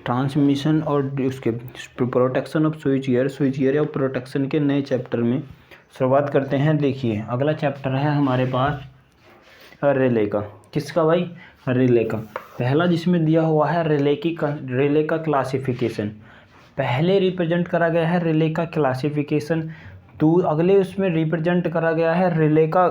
Transmission और उसके protection off switch gear और प्रोटेक्शन के नए चैप्टर में शुरुआत करते हैं। देखिए अगला चैप्टर है हमारे पास रिले का। किसका भाई? रिले का। पहला जिसमें दिया हुआ है रिले का क्लासिफिकेशन। पहले रिप्रेजेंट करा गया है रिले का क्लासिफिकेशन, तो अगले उसमें रिप्रेजेंट करा गया है रिले का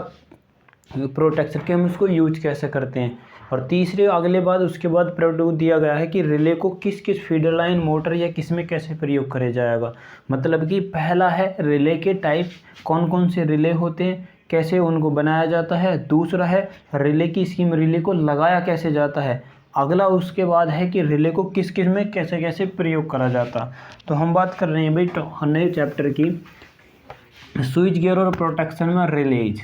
प्रोटेक्शन के हम उसको यूज कैसे करते हैं, और तीसरे अगले बाद उसके बाद प्रयोग दिया गया है कि रिले को किस किस फीडर लाइन मोटर या किस में कैसे प्रयोग करे जाएगा। मतलब कि पहला है रिले के टाइप, कौन कौन से रिले होते हैं, कैसे उनको बनाया जाता है। दूसरा है रिले की स्कीम, रिले को लगाया कैसे जाता है। अगला उसके बाद है कि रिले को किस किस में कैसे कैसे प्रयोग करा जाता। तो हम बात कर रहे हैं भाई नए चैप्टर की, स्विच गियर और प्रोटेक्शन में रिलेज।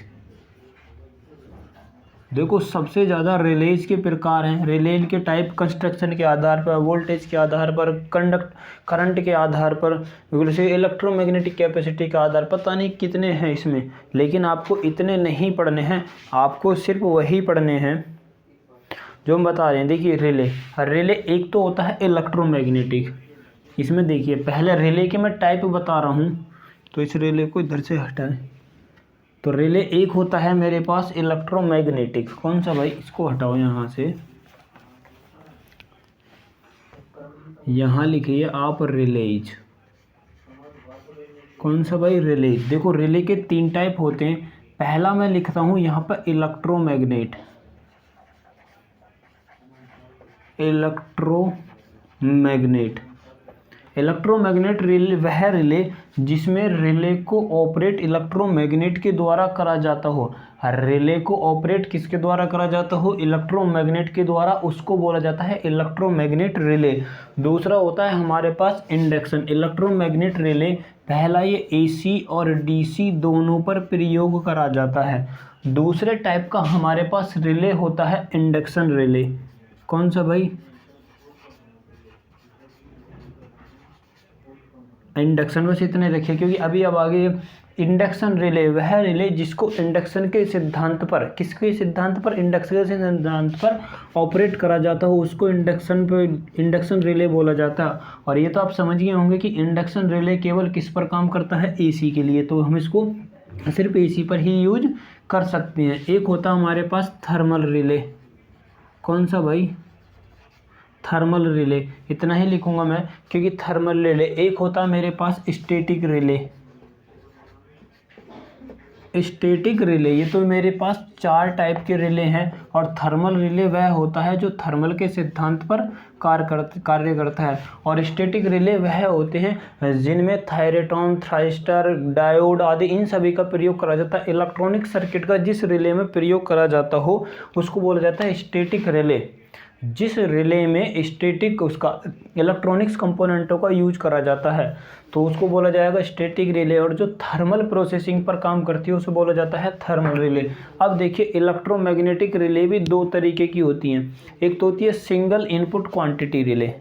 देखो सबसे ज़्यादा रिलेज के प्रकार हैं। रिले के टाइप कंस्ट्रक्शन के आधार पर, वोल्टेज के आधार पर, करंट के आधार पर, जैसे इलेक्ट्रोमैग्नेटिक कैपेसिटी के आधार पर, पता नहीं कितने हैं इसमें, लेकिन आपको इतने नहीं पढ़ने हैं, आपको सिर्फ वही पढ़ने हैं जो हम बता रहे हैं। देखिए रिले एक तो होता है इलेक्ट्रोमैग्नेटिक। इसमें देखिए पहले रिले के मैं टाइप बता रहा हूँ, तो इस रिले को इधर से हटाएं। तो रिले एक होता है मेरे पास इलेक्ट्रोमैग्नेटिक। कौन सा भाई? इसको हटाओ यहाँ से, यहाँ लिखिए आप रिलेज। कौन सा भाई? रिलेज। देखो रिले के 3 टाइप होते हैं। पहला मैं लिखता हूँ यहाँ पर इलेक्ट्रोमैग्नेट रिले वह रिले जिसमें रिले को ऑपरेट इलेक्ट्रोमैग्नेट के द्वारा करा जाता हो। रिले को ऑपरेट किसके द्वारा करा जाता हो? इलेक्ट्रोमैग्नेट के द्वारा, उसको बोला जाता है इलेक्ट्रोमैग्नेट रिले। दूसरा होता है हमारे पास इंडक्शन इलेक्ट्रोमैग्नेट रिले। पहला ये एसी और डीसी दोनों पर प्रयोग करा जाता है। दूसरे टाइप का हमारे पास रिले होता है इंडक्शन रिले। कौन सा भाई? इंडक्शन। बस इतने रखिए क्योंकि अभी अब आगे इंडक्शन रिले वह रिले जिसको इंडक्शन के सिद्धांत पर, किसके सिद्धांत पर? इंडक्शन के सिद्धांत पर ऑपरेट करा जाता हो, उसको इंडक्शन रिले बोला जाता है। और ये तो आप समझ गए होंगे कि इंडक्शन रिले केवल किस पर काम करता है? एसी के लिए, तो हम इसको सिर्फ एसी पर ही यूज कर सकते हैं। एक होता हमारे पास थर्मल रिले। कौन सा भाई? Thermal relay. इतना ही लिखूंगा मैं क्योंकि थर्मल रिले। एक होता मेरे पास स्टैटिक रिले। स्टैटिक रिले, ये तो मेरे पास 4 टाइप के रिले हैं। और थर्मल रिले वह होता है जो थर्मल के सिद्धांत पर कार्य करता है। और स्टैटिक रिले वह होते हैं जिनमें थायरेटॉन, थाइस्टर, डायोड आदि इन सभी का प्रयोग करा जाता है। इलेक्ट्रॉनिक सर्किट का जिस रिले में प्रयोग करा जाता हो उसको बोला जाता है स्टैटिक रिले। जिस रिले में स्टैटिक उसका इलेक्ट्रॉनिक्स कंपोनेंटों का यूज करा जाता है तो उसको बोला जाएगा स्टैटिक रिले। और जो थर्मल प्रोसेसिंग पर काम करती है उसे बोला जाता है थर्मल रिले। अब देखिए इलेक्ट्रोमैग्नेटिक रिले भी 2 तरीके की होती हैं। एक तो होती है single input quantity relay.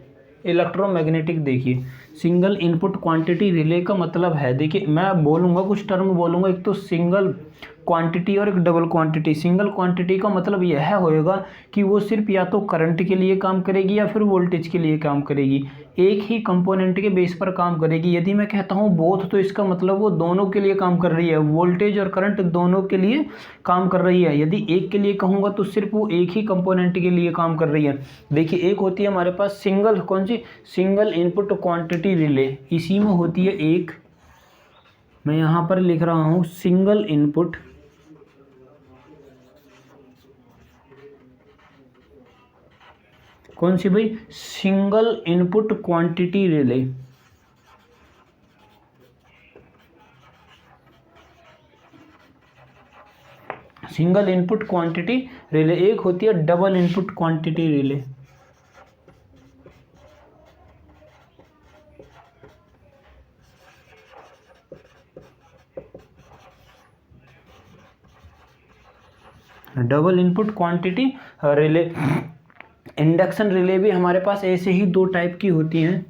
Electromagnetic देखिए सिंगल इनपुट क्वांटिटी रिले का मतलब है, देखिए मैं बोलूँगा कुछ टर्म बोलूँगा, एक तो सिंगल क्वांटिटी और एक डबल क्वांटिटी। सिंगल क्वांटिटी का मतलब यह होएगा कि वो सिर्फ या तो करंट के लिए काम करेगी या फिर वोल्टेज के लिए काम करेगी, एक ही कंपोनेंट के बेस पर काम करेगी। यदि मैं कहता हूँ बोथ तो इसका मतलब वो दोनों के लिए काम कर रही है, वोल्टेज और करंट दोनों के लिए काम कर रही है। यदि एक के लिए कहूँगा तो सिर्फ वो एक ही कंपोनेंट के लिए काम कर रही है। देखिए एक होती है हमारे पास सिंगल, कौन सी? Single input quantity relay. इसी में होती है एक, मैं यहाँ पर लिख रहा हूँ सिंगल इनपुट कौन सी भाई? Single input quantity relay. Single input quantity relay. एक होती है double input quantity relay. Double input quantity relay. Induction relay भी हमारे पास ऐसे ही 2 टाइप की होती हैं।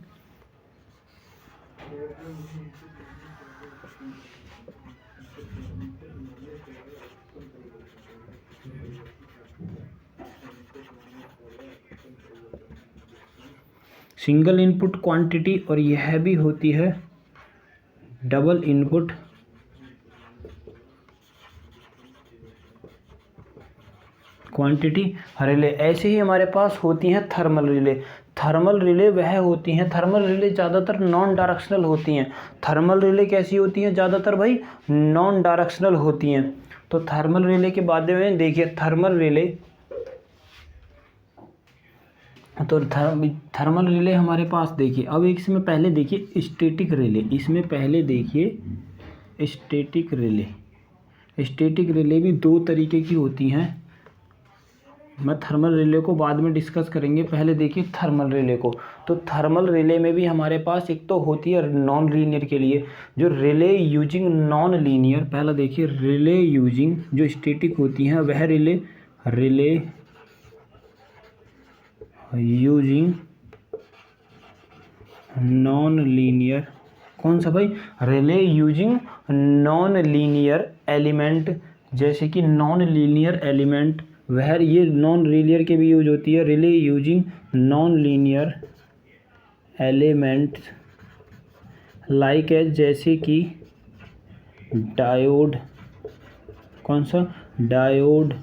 सिंगल इनपुट क्वांटिटी और यह भी होती है डबल इनपुट क्वांटिटी रिले। ऐसे ही हमारे पास होती हैं थर्मल रिले। थर्मल रिले वह होती हैं, थर्मल रिले ज़्यादातर नॉन डायरेक्शनल होती हैं। थर्मल रिले कैसी होती हैं? ज़्यादातर भाई नॉन डायरेक्शनल होती हैं। तो थर्मल रिले के बाद में देखिए थर्मल रिले, तो थर्मल रिले हमारे पास देखिए, अब इसमें पहले देखिए स्टैटिक रिले, इसमें पहले देखिए स्टैटिक रिले। स्टैटिक रिले भी दो तरीके की होती हैं। मैं थर्मल रिले को बाद में डिस्कस करेंगे, पहले देखिए थर्मल रिले को। तो थर्मल रिले में भी हमारे पास एक तो होती है नॉन लीनियर के लिए जो रिले यूजिंग नॉन लीनियर। पहला देखिए रिले यूजिंग जो स्टैटिक होती हैं वह रिले यूजिंग नॉन लीनियर। कौन सा भाई? Relay using non linear element, जैसे कि नॉन लीनियर एलिमेंट, वह ये नॉन लीनियर के भी यूज होती है। Relay using non linear element like as, जैसे कि डायोड, कौन सा? डायोड,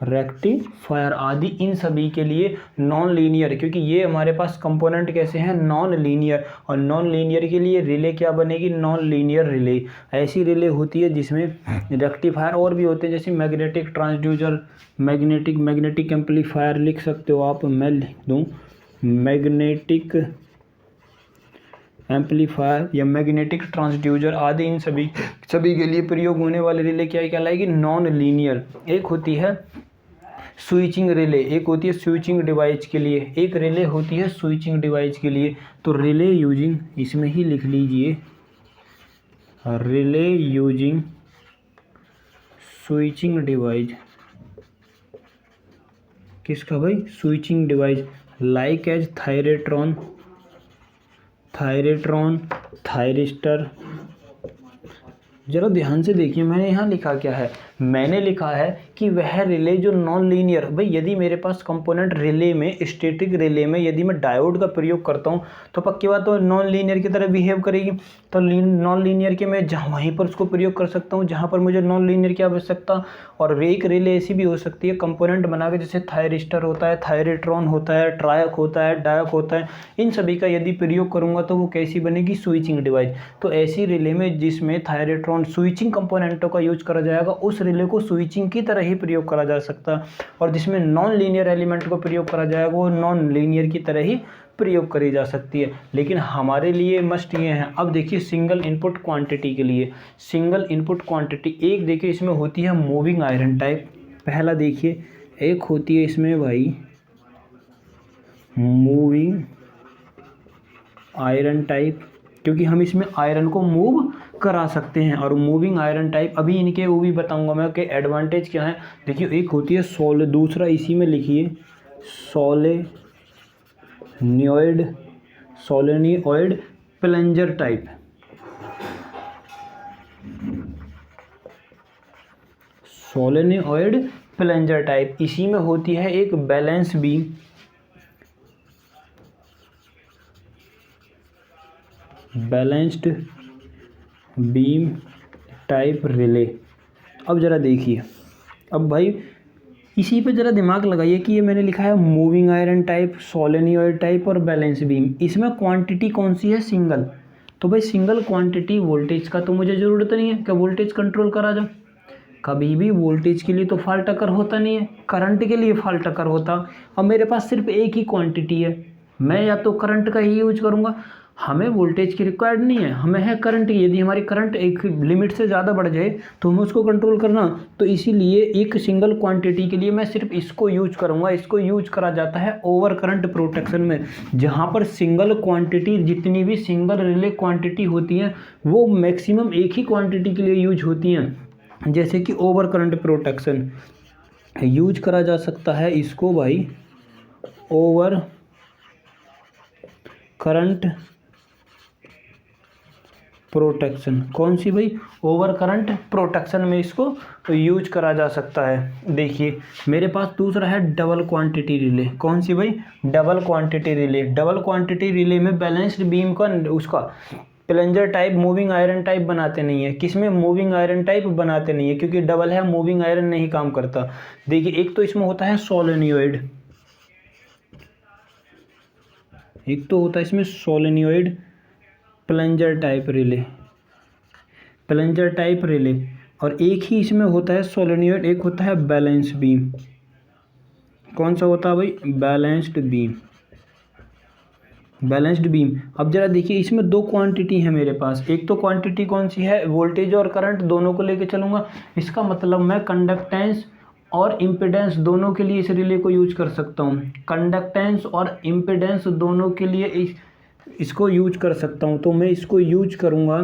रेक्टिफायर आदि, इन सभी के लिए नॉन लीनियर, क्योंकि ये हमारे पास कंपोनेंट कैसे हैं? Non linear. और नॉन लीनियर के लिए रिले क्या बनेगी? Non linear relay. ऐसी रिले होती है जिसमें रेक्टिफायर और भी होते हैं, जैसे मैग्नेटिक ट्रांसड्यूसर, मैग्नेटिक एम्पलीफायर लिख सकते हो आप, मैं लिख दूँ मैग्नेटिक एम्पलीफायर या मैग्नेटिक ट्रांसड्यूसर आदि, इन सभी के लिए प्रयोग होने वाले रिले क्या कहलाएगी? Non linear. एक होती है स्विचिंग रिले, एक होती है स्विचिंग डिवाइस के लिए, एक रिले होती है स्विचिंग डिवाइस के लिए। तो रिले यूजिंग, इसमें ही लिख लीजिए रिले यूजिंग स्विचिंग डिवाइस। किसका भाई? Switching device like as thyratron, thyristor. जरा ध्यान से देखिए मैंने यहाँ लिखा क्या है। मैंने लिखा है कि वह रिले जो नॉन लीनियर, भाई यदि मेरे पास कंपोनेंट रिले में, स्टैटिक रिले में यदि मैं डायोड का प्रयोग करता हूँ तो पक्की बात तो नॉन लीनियर की तरह बिहेव करेगी। तो नॉन लीनियर के मैं जहाँ वहीं पर उसको प्रयोग कर सकता हूँ जहाँ पर मुझे नॉन लीनियर की आवश्यकता। और एक रिले ऐसी भी हो सकती है कंपोनेंट बना के, जैसे थायरिस्टर होता है, थायरेट्रॉन होता है, ट्रायक होता है, डायक होता है, इन सभी का यदि प्रयोग करूँगा तो वो कैसी बनेगी? Switching device. तो ऐसी रिले में जिसमें थायरेट्रॉन स्विचिंग कंपोनेंटों का यूज करा जाएगा, उस रिले को स्विचिंग की तरह ही प्रयोग करा जा सकता है। और जिसमें नॉन लीनियर एलिमेंट को प्रयोग करा जाएगा वो नॉन लीनियर की तरह ही प्रयोग करी जा सकती है। लेकिन हमारे लिए मस्ट ये है। अब देखिए सिंगल इनपुट क्वांटिटी के लिए, सिंगल इनपुट क्वांटिटी एक देखिए इसमें होती है मूविंग आयरन टाइप। पहला देखिए एक होती है इसमें भाई मूविंग आयरन टाइप, क्योंकि हम इसमें आयरन को मूव करा सकते हैं। और मूविंग आयरन टाइप अभी इनके वो भी बताऊंगा मैं कि एडवांटेज क्या है। देखिए एक होती है दूसरा इसी में लिखिए सोलेनियोइड प्लंजर टाइप। सोलेनियोइड प्लंजर टाइप, इसी में होती है एक balance beam, balanced beam type relay. अब ज़रा देखिए, अब भाई इसी पे ज़रा दिमाग लगाइए कि ये मैंने लिखा है मूविंग आयरन टाइप, सोलेनियोइड टाइप और बैलेंस बीम। इसमें क्वांटिटी कौन सी है? सिंगल। तो भाई सिंगल क्वांटिटी वोल्टेज का तो मुझे ज़रूरत नहीं है कि वोल्टेज कंट्रोल करा जाए। कभी भी वोल्टेज के लिए तो फाल्ट अकर होता नहीं है, करंट के लिए फाल्ट अकर होता। अब मेरे पास सिर्फ एक ही क्वांटिटी है, मैं या तो करंट का ही यूज करूँगा। हमें वोल्टेज की रिक्वायर्ड नहीं है, हमें है करंट की। यदि हमारी करंट एक लिमिट से ज़्यादा बढ़ जाए तो हमें उसको कंट्रोल करना। तो इसीलिए एक सिंगल क्वांटिटी के लिए मैं सिर्फ इसको यूज करूँगा। इसको यूज करा जाता है ओवर करंट प्रोटेक्शन में, जहाँ पर सिंगल क्वांटिटी, जितनी भी सिंगल रिले क्वांटिटी होती हैं वो मैक्सिमम एक ही क्वांटिटी के लिए यूज होती हैं। जैसे कि ओवर करंट प्रोटेक्शन यूज करा जा सकता है इसको भाई ओवर करंट प्रोटेक्शन। कौन सी भाई? ओवर करंट प्रोटेक्शन में इसको यूज करा जा सकता है। देखिए मेरे पास दूसरा है डबल क्वांटिटी रिले। कौन सी भाई? Double quantity relay. Double quantity relay में बैलेंस्ड बीम का उसका plunger type moving iron type बनाते नहीं है। किसमें? मूविंग आयरन टाइप बनाते नहीं है, क्योंकि डबल है, मूविंग आयरन नहीं काम करता। देखिए एक तो इसमें होता है सोलेनोइड, एक तो होता है इसमें solenoid plunger type relay, plunger type relay, और एक ही इसमें होता है सोलेनोइड, एक होता है बैलेंस बीम। कौन सा होता है भाई? Balanced beam. Balanced beam. अब जरा देखिए इसमें दो क्वांटिटी है मेरे पास। एक तो क्वांटिटी कौन सी है? वोल्टेज और करंट दोनों को लेके चलूंगा। इसका मतलब मैं कंडक्टेंस और इम्पिडेंस दोनों के लिए इस रिले को यूज कर सकता हूँ। कंडक्टेंस और इम्पिडेंस दोनों के लिए इसको यूज कर सकता हूँ। तो मैं इसको यूज करूँगा।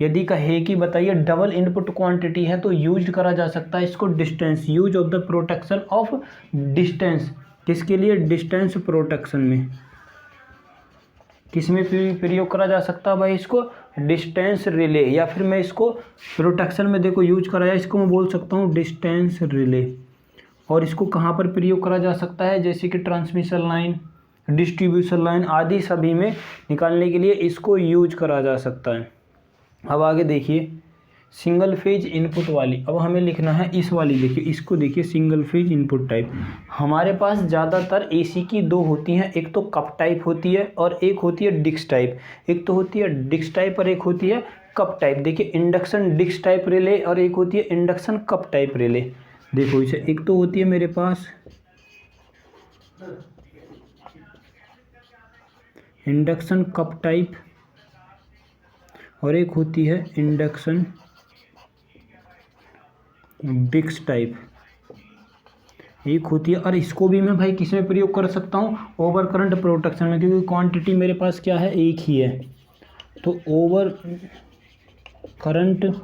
यदि कहे कि बताइए डबल इनपुट क्वांटिटी है तो यूज करा जा सकता है इसको distance, use of the protection of distance. किसके लिए? डिस्टेंस प्रोटेक्शन में। किस में प्रयोग करा जा सकता है भाई इसको? Distance relay. या फिर मैं इसको प्रोटेक्शन में देखो यूज कराया, इसको मैं बोल सकता हूँ डिस्टेंस रिले। और इसको कहाँ पर प्रयोग करा जा सकता है? जैसे कि ट्रांसमिशन लाइन, डिस्ट्रीब्यूशन लाइन आदि सभी में निकालने के लिए इसको यूज करा जा सकता है। अब आगे देखिए सिंगल फेज इनपुट वाली। अब हमें लिखना है इस वाली। देखिए इसको देखिए सिंगल फेज इनपुट टाइप। हमारे पास ज़्यादातर एसी की दो होती हैं, एक तो कप टाइप होती है और एक होती है डिस्क टाइप। एक तो होती है डिस्क टाइप और एक होती है कप टाइप। देखिए इंडक्शन डिस्क टाइप रिले और एक होती है इंडक्शन कप टाइप रिले। देखो इसे, एक तो होती है मेरे पास इंडक्शन कप टाइप और एक होती है इंडक्शन डिस्क टाइप, एक होती है। और इसको भी मैं भाई किस में प्रयोग कर सकता हूँ? ओवर करंट प्रोटेक्शन में, क्योंकि क्वांटिटी मेरे पास क्या है? एक ही है। तो ओवर करंट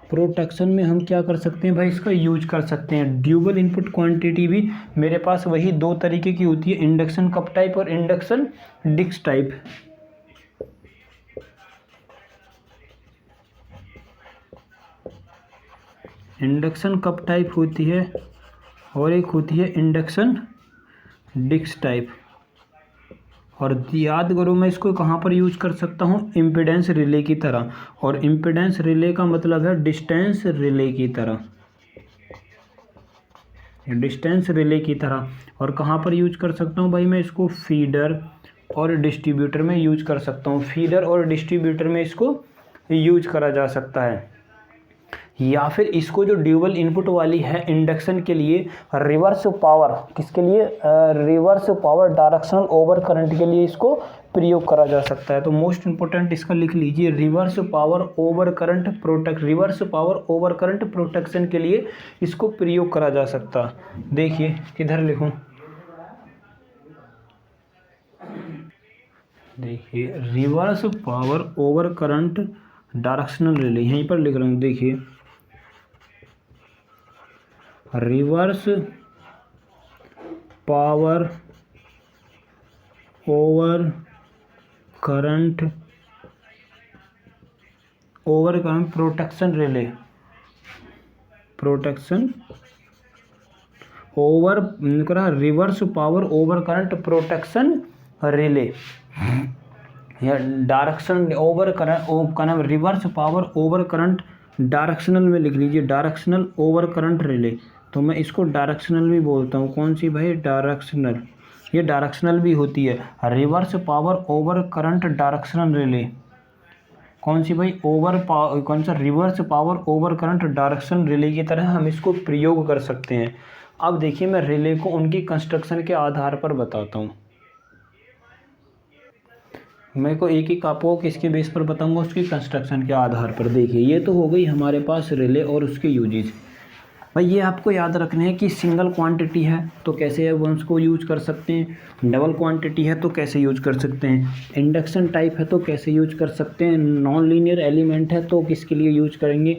प्रोटेक्शन में हम क्या कर सकते हैं भाई? इसका यूज कर सकते हैं। ड्यूबल इनपुट क्वांटिटी भी मेरे पास वही दो तरीके की होती है, इंडक्शन कप टाइप और induction disc type. Induction cup type होती है और एक होती है इंडक्शन डिस्क टाइप। और याद करो मैं इसको कहाँ पर यूज कर सकता हूँ? इम्पीडेंस रिले की तरह। और इम्पीडेंस रिले का मतलब है डिस्टेंस रिले की तरह, डिस्टेंस रिले की तरह। और कहाँ पर यूज कर सकता हूँ भाई? मैं इसको फीडर और डिस्ट्रीब्यूटर में यूज कर सकता हूँ। फीडर और डिस्ट्रीब्यूटर में इसको यूज करा जा सकता है। या फिर इसको जो ड्यूबल इनपुट वाली है इंडक्शन के लिए, रिवर्स पावर, किसके लिए? Reverse power directional over current के लिए इसको प्रयोग करा जा सकता है। तो मोस्ट इंपोर्टेंट इसका लिख लीजिए, reverse power over current protect, reverse power over current protection के लिए इसको प्रयोग करा जा सकता है। देखिए किधर लिखूं? देखिए reverse power over current directional relay, यहीं पर लिख रहा हूँ। देखिए reverse power over current protection relay, protection over reverse power over current protection relay या direction over current, reverse power over current directional में लिख लीजिए, डायरेक्शनल ओवर करंट रिले। तो मैं इसको डायरेक्शनल भी बोलता हूँ। कौन सी भाई? डायरेक्शनल। ये डायरेक्शनल भी होती है, reverse power over current directional relay. कौन सी भाई? कौन सा? Reverse power over current directional relay की तरह हम इसको प्रयोग कर सकते हैं। अब देखिए मैं रिले को उनकी कंस्ट्रक्शन के आधार पर बताता हूँ। मैं को एक आपको किसके बेस पर बताऊंगा? उसकी कंस्ट्रक्शन के आधार पर। देखिए ये तो हो गई हमारे पास रिले और उसके यूजेज। भाई ये आपको याद रखना है कि सिंगल क्वांटिटी है तो कैसे है वो उसको यूज कर सकते हैं, डबल क्वांटिटी है तो कैसे यूज कर सकते हैं, इंडक्शन टाइप है तो कैसे यूज कर सकते हैं, नॉन लीनियर एलिमेंट है तो किसके लिए यूज करेंगे।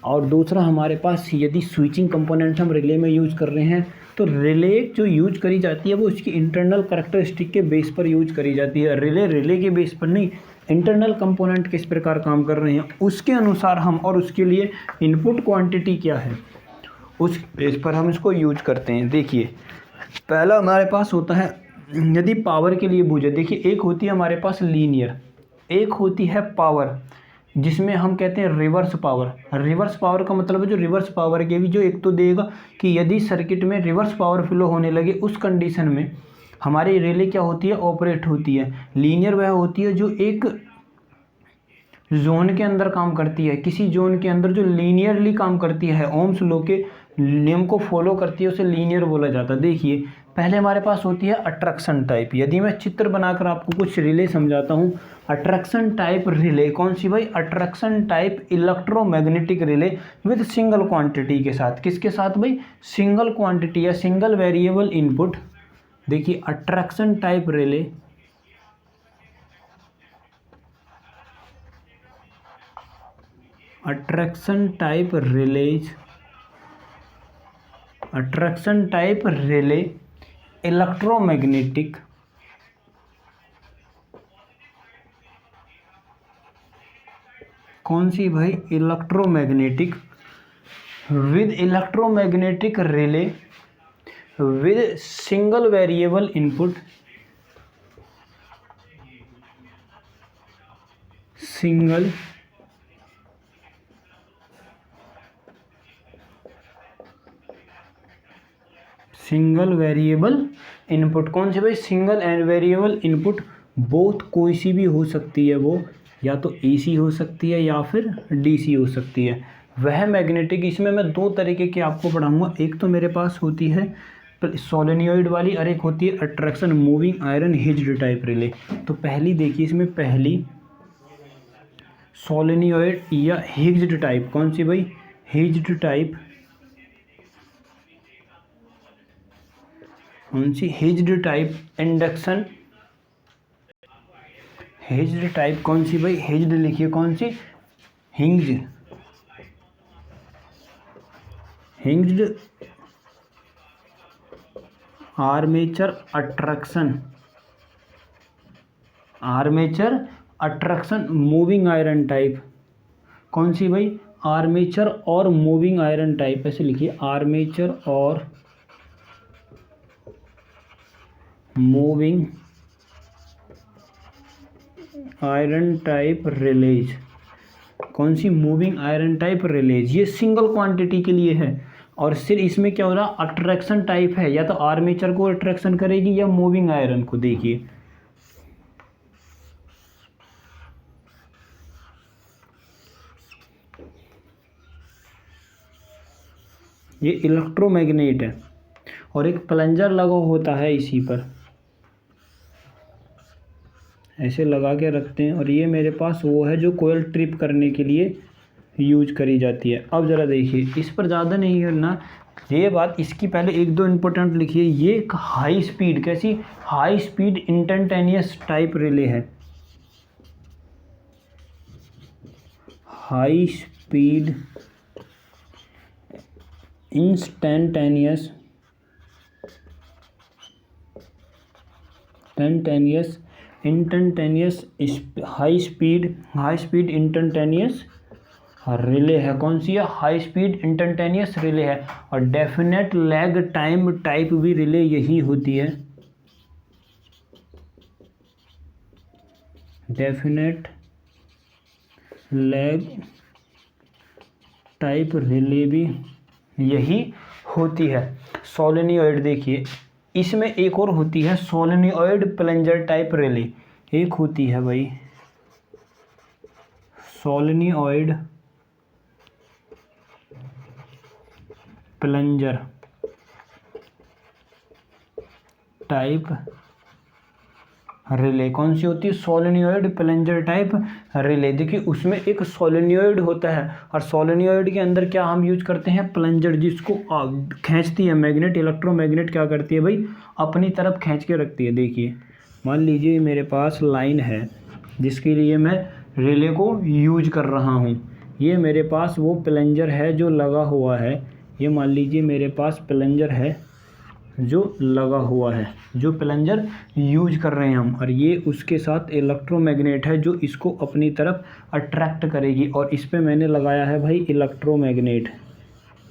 और दूसरा हमारे पास यदि स्विचिंग कंपोनेंट हम रिले में यूज कर रहे हैं तो रिले जो यूज करी जाती है वो उसकी इंटरनल करैक्टरिस्टिक के बेस पर यूज करी जाती है। रिले के बेस पर नहीं, इंटरनल कंपोनेंट किस प्रकार काम कर रहे हैं उसके अनुसार हम, और उसके लिए इनपुट क्वांटिटी क्या है उस बेस पर हम इसको यूज करते हैं। देखिए पहला हमारे पास होता है, यदि पावर के लिए बूझे, देखिए एक होती है हमारे पास लीनियर, एक होती है पावर जिसमें हम कहते हैं रिवर्स पावर। रिवर्स पावर का मतलब है जो रिवर्स पावर के भी जो एक तो देगा कि यदि सर्किट में रिवर्स पावर फ्लो होने लगे उस कंडीशन में हमारी रिले क्या होती है, ऑपरेट होती है। लीनियर वह होती है जो एक जोन के अंदर काम करती है, किसी जोन के अंदर जो लीनियरली काम करती है, ओम्स लॉ के नियम को फॉलो करती है, उसे लीनियर बोला जाता है। देखिए पहले हमारे पास होती है अट्रैक्शन टाइप। यदि मैं चित्र बनाकर आपको कुछ रिले समझाता हूँ, अट्रैक्शन टाइप रिले कौन सी भाई, attraction type electromagnetic relay with single quantity के साथ। किसके साथ भाई, सिंगल क्वांटिटी या सिंगल वेरिएबल इनपुट। देखिए attraction type relay, attraction type release, attraction type relay electromagnetic कौन सी भाई, electromagnetic with electromagnetic relay with single variable input, single variable input. कौन सी भाई, single and variable input. Both कोई सी भी हो सकती है, वो या तो एसी हो सकती है या फिर डीसी हो सकती है। वह मैग्नेटिक, इसमें मैं दो तरीके के आपको पढ़ाऊंगा। एक तो मेरे पास होती है सोलेनोइड वाली और एक होती है attraction moving iron hinged type relay. तो पहली देखिए, इसमें पहली सोलेनोइड या हिज्ड टाइप, कौन सी भाई, हिज्ड टाइप, कौन सी, hinged type induction, hinged type कौन सी भाई, हिज्ड लिखिए कौन सी, hinged, hinged armature attraction, armature attraction moving iron type. कौन सी भाई, आर्मेचर और मूविंग आयरन टाइप, ऐसे लिखिए आर्मेचर और मूविंग आयरन टाइप रिलेज। कौन सी, मूविंग आयरन टाइप रिलेज। ये सिंगल क्वांटिटी के लिए है और सिर्फ इसमें क्या हो रहा, अट्रैक्शन टाइप है, या तो आर्मेचर को अट्रैक्शन करेगी या मूविंग आयरन को। देखिए ये इलेक्ट्रोमैग्नेट है और एक प्लंजर लगा होता है इसी पर, ऐसे लगा के रखते हैं। और ये मेरे पास वो है जो कोयल ट्रिप करने के लिए यूज करी जाती है। अब ज़रा देखिए, इस पर ज़्यादा नहीं करना ये बात, इसकी पहले एक दो इम्पोर्टेंट लिखिए। ये एक हाई स्पीड, कैसी, high speed instantaneous type relay है, high speed instantaneous high speed instantaneous relay है। कौन सी है, हाई स्पीड इंस्टैंटेनियस रिले है। और डेफिनेट लैग टाइम टाइप भी रिले यही होती है, डेफिनेट लैग टाइप रिले भी यही होती है। सोलेनोइड देखिए, इसमें एक और होती है सोलेनोइड प्लंजर टाइप रिले। एक होती है भाई सोलेनोइड प्लंजर टाइप रिले। कौन सी होती है, सोलेनोइड प्लंजर टाइप रिले। देखिए उसमें एक सोलेनोइड होता है और सोलेनोइड के अंदर क्या हम यूज करते हैं, प्लंजर, जिसको खींचती है मैग्नेट, इलेक्ट्रोमैग्नेट क्या करती है भाई, अपनी तरफ खींच के रखती है। देखिए मान लीजिए मेरे पास लाइन है जिसके लिए मैं रिले को यूज कर रहा हूँ। ये मेरे पास वो प्लंजर है जो लगा हुआ है, ये मान लीजिए मेरे पास प्लंजर है जो लगा हुआ है, जो प्लंजर यूज कर रहे हैं हम, और ये उसके साथ इलेक्ट्रोमैग्नेट है जो इसको अपनी तरफ अट्रैक्ट करेगी। और इस पे मैंने लगाया है भाई इलेक्ट्रोमैग्नेट।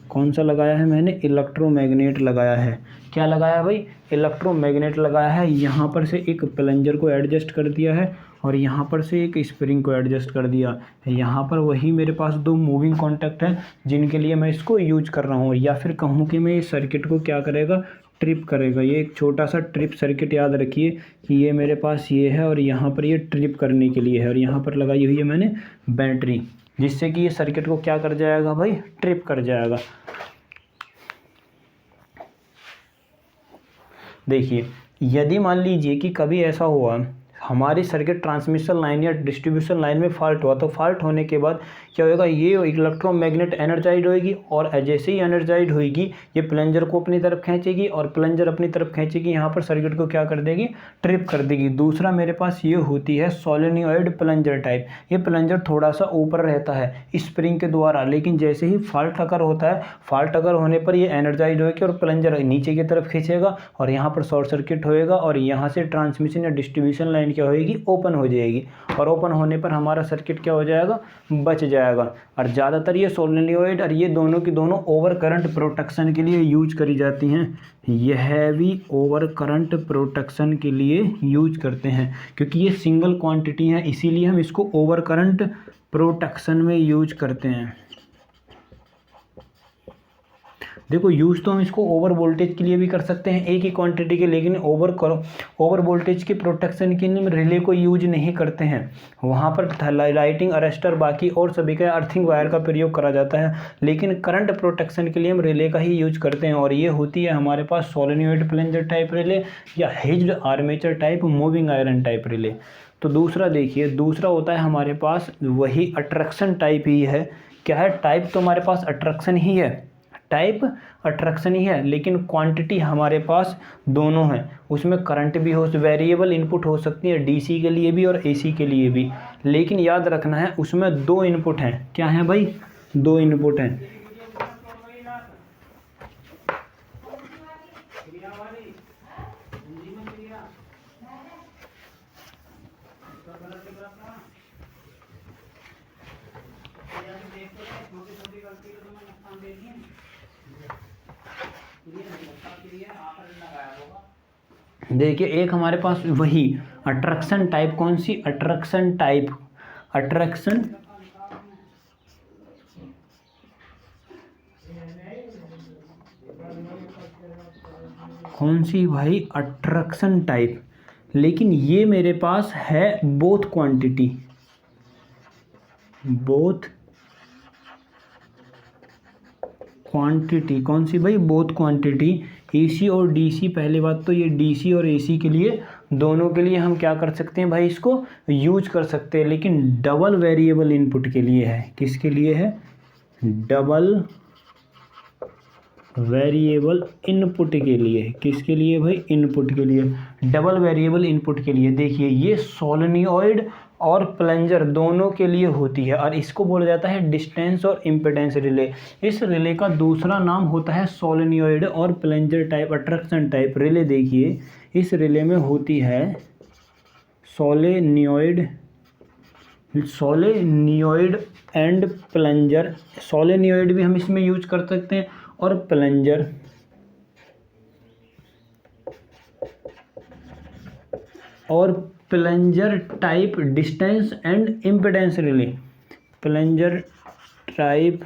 कौन सा लगाया है मैंने? इलेक्ट्रोमैग्नेट लगाया है। क्या लगाया है भाई? इलेक्ट्रोमैग्नेट लगाया है। यहाँ पर से एक प्लंजर को एडजस्ट कर दिया है और यहाँ पर से एक स्प्रिंग को एडजस्ट कर दिया। यहाँ पर वही मेरे पास दो मूविंग कॉन्टैक्ट हैं जिनके लिए मैं इसको यूज कर रहा हूँ, या फिर कहूँ कि मैं इस सर्किट को क्या करेगा, ट्रिप करेगा। ये एक छोटा सा ट्रिप सर्किट याद रखिए कि ये मेरे पास ये है और यहाँ पर ये ट्रिप करने के लिए है, और यहाँ पर लगाई हुई है मैंने बैटरी, जिससे कि ये सर्किट को क्या कर जाएगा भाई, ट्रिप कर जाएगा। देखिए, यदि मान लीजिए कि कभी ऐसा हुआ हमारी सर्किट ट्रांसमिशन लाइन या डिस्ट्रीब्यूशन लाइन में फॉल्ट हुआ, तो फॉल्ट होने के बाद क्या होगा, ये इलेक्ट्रोमैग्नेट एनर्जाइज होगी, और जैसे ही एनर्जाइज होगी ये प्लंजर को अपनी तरफ खींचेगी और प्लंजर अपनी तरफ खींचेगी, यहाँ पर सर्किट को क्या कर देगी, ट्रिप कर देगी। दूसरा मेरे पास ये होती है सोलेनोइड प्लंजर टाइप। ये प्लंजर थोड़ा सा ऊपर रहता है स्प्रिंग के द्वारा, लेकिन जैसे ही फॉल्ट अगर होता है, फॉल्ट अगर होने पर ये एनर्जाइज होगी और प्लंजर नीचे की तरफ खींचेगा और यहाँ पर शॉर्ट सर्किट होएगा, और यहाँ से ट्रांसमिशन या डिस्ट्रीब्यूशन लाइन क्या होएगी, ओपन हो जाएगी, और ओपन होने पर हमारा सर्किट क्या हो जाएगा, बच जाएगा। और ज़्यादातर ये सोलेनोइड और ये दोनों की दोनों ओवर करंट प्रोटेक्शन के लिए यूज करी जाती हैं। यह भी ओवर करंट प्रोटेक्शन के लिए यूज करते हैं, क्योंकि ये सिंगल क्वांटिटी है, इसीलिए हम इसको ओवर करंट प्रोटेक्शन में यूज करते हैं। देखो, यूज़ तो हम इसको ओवर वोल्टेज के लिए भी कर सकते हैं एक ही क्वांटिटी के, लेकिन ओवर वोल्टेज के प्रोटेक्शन के लिए रिले को यूज नहीं करते हैं। वहाँ पर लाइटिंग अरेस्टर बाकी और सभी का अर्थिंग वायर का प्रयोग करा जाता है, लेकिन करंट प्रोटेक्शन के लिए हम रिले का ही यूज करते हैं। और ये होती है हमारे पास सोलेनोइड प्लंजर टाइप रिले या hinged armature type moving iron type relay. तो दूसरा देखिए, दूसरा होता है हमारे पास वही अट्रैक्शन टाइप ही है। क्या है? टाइप तो हमारे पास अट्रैक्शन ही है, टाइप अट्रैक्शन ही है, लेकिन क्वांटिटी हमारे पास दोनों है। उसमें करंट भी हो, वेरिएबल इनपुट हो सकती है डीसी के लिए भी और एसी के लिए भी, लेकिन याद रखना है उसमें दो इनपुट हैं। क्या है भाई? दो इनपुट हैं। देखिए, एक हमारे पास वही अट्रैक्शन टाइप, कौन सी अट्रैक्शन टाइप, अट्रैक्शन कौन सी भाई, अट्रैक्शन टाइप। लेकिन ये मेरे पास है बोथ क्वांटिटी, बोथ क्वांटिटी। कौन सी भाई? बोथ क्वांटिटी, एसी और डीसी। पहली बात तो ये डीसी और एसी के लिए, दोनों के लिए हम क्या कर सकते हैं भाई, इसको यूज कर सकते हैं, लेकिन डबल वेरिएबल इनपुट के लिए है। किसके लिए है? डबल वेरिएबल इनपुट के लिए। किसके लिए भाई? इनपुट के लिए, डबल वेरिएबल इनपुट के लिए। देखिए, ये सोलेनोइड और प्लंजर दोनों के लिए होती है, और इसको बोला जाता है डिस्टेंस और इम्पीडेंस रिले। इस रिले का दूसरा नाम होता है सोलेनोइड और plunger type attraction type relay. देखिए, इस रिले में होती है सोलेनोइड एंड प्लंजर। सोलेनोइड भी हम इसमें यूज कर सकते हैं और plunger, type distance and impedance relay. Plunger type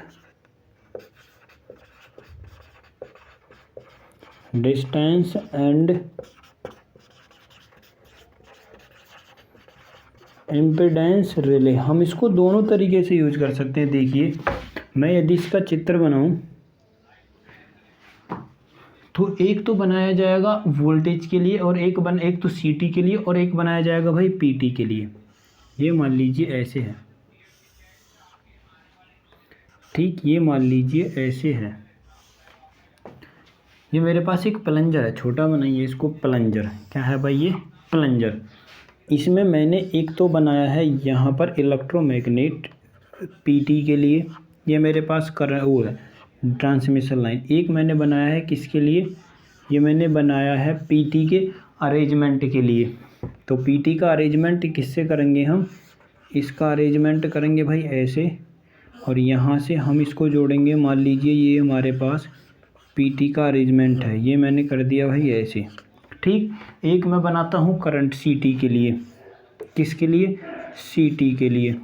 distance and impedance relay, हम इसको दोनों तरीके से यूज कर सकते हैं। देखिए, मैं यदि इसका चित्र बनाऊं तो एक तो बनाया जाएगा वोल्टेज के लिए, और एक तो सीटी के लिए, और एक बनाया जाएगा भाई पीटी के लिए। ये मान लीजिए ऐसे है, ठीक, ये मान लीजिए ऐसे है। ये मेरे पास एक प्लंजर है, छोटा बनाइए इसको प्लंजर। क्या है भाई? ये प्लंजर। इसमें मैंने एक तो बनाया है यहाँ पर इलेक्ट्रोमैग्नेट पीटी के लिए, ये मेरे पास वो है ट्रांसमिशन लाइन। एक मैंने बनाया है किसके लिए? ये मैंने बनाया है पीटी के अरेंजमेंट के लिए। तो पीटी का अरेंजमेंट किससे करेंगे हम, इसका अरेंजमेंट करेंगे भाई ऐसे, और यहाँ से हम इसको जोड़ेंगे। मान लीजिए ये हमारे पास पीटी का अरेंजमेंट है, ये मैंने कर दिया भाई ऐसे, ठीक। एक मैं बनाता हूँ करंट सीटी के लिए, किसके लिए, सीटी के लिए।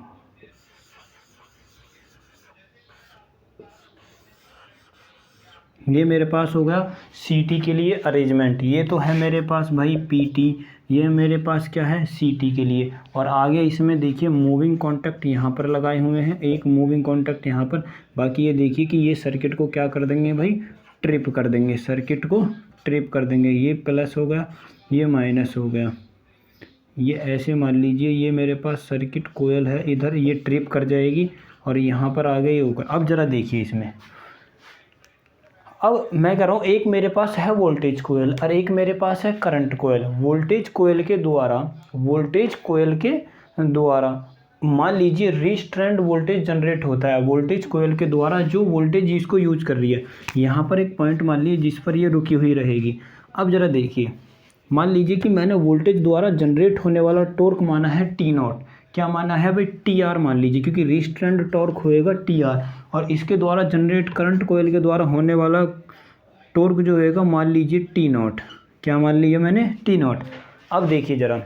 ये मेरे पास हो गया सीटी के लिए अरेंजमेंट। ये तो है मेरे पास भाई पीटी, ये मेरे पास क्या है सीटी के लिए। और आगे इसमें देखिए मूविंग कॉन्टैक्ट यहाँ पर लगाए हुए हैं, एक मूविंग कॉन्टैक्ट यहाँ पर। बाकी ये देखिए कि ये सर्किट को क्या कर देंगे भाई, ट्रिप कर देंगे, सर्किट को ट्रिप कर देंगे। ये प्लस हो गया, ये माइनस हो गया, ये ऐसे मान लीजिए ये मेरे पास सर्किट कोयल है इधर, ये ट्रिप कर जाएगी और यहाँ पर आ गई होगा। अब ज़रा देखिए इसमें, अब मैं कह रहा हूँ एक मेरे पास है वोल्टेज कोयल और एक मेरे पास है करंट कोयल। वोल्टेज कोयल के द्वारा मान लीजिए रिस्ट्रेंड वोल्टेज जनरेट होता है। वोल्टेज कोयल के द्वारा जो वोल्टेज इसको यूज कर रही है, यहाँ पर एक पॉइंट मान लीजिए जिस पर ये रुकी हुई रहेगी। अब ज़रा देखिए, मान लीजिए कि मैंने वोल्टेज द्वारा जनरेट होने वाला टॉर्क माना है टी नॉट। क्या माना है भाई, टी आर मान लीजिए, क्योंकि रिस्ट्रेंड टॉर्क होएगा टी आर। और इसके द्वारा जनरेट करंट कोयल के द्वारा होने वाला टॉर्क जो होएगा मान लीजिए टी नॉट। क्या मान लिया मैंने, टी नॉट। अब देखिए ज़रा,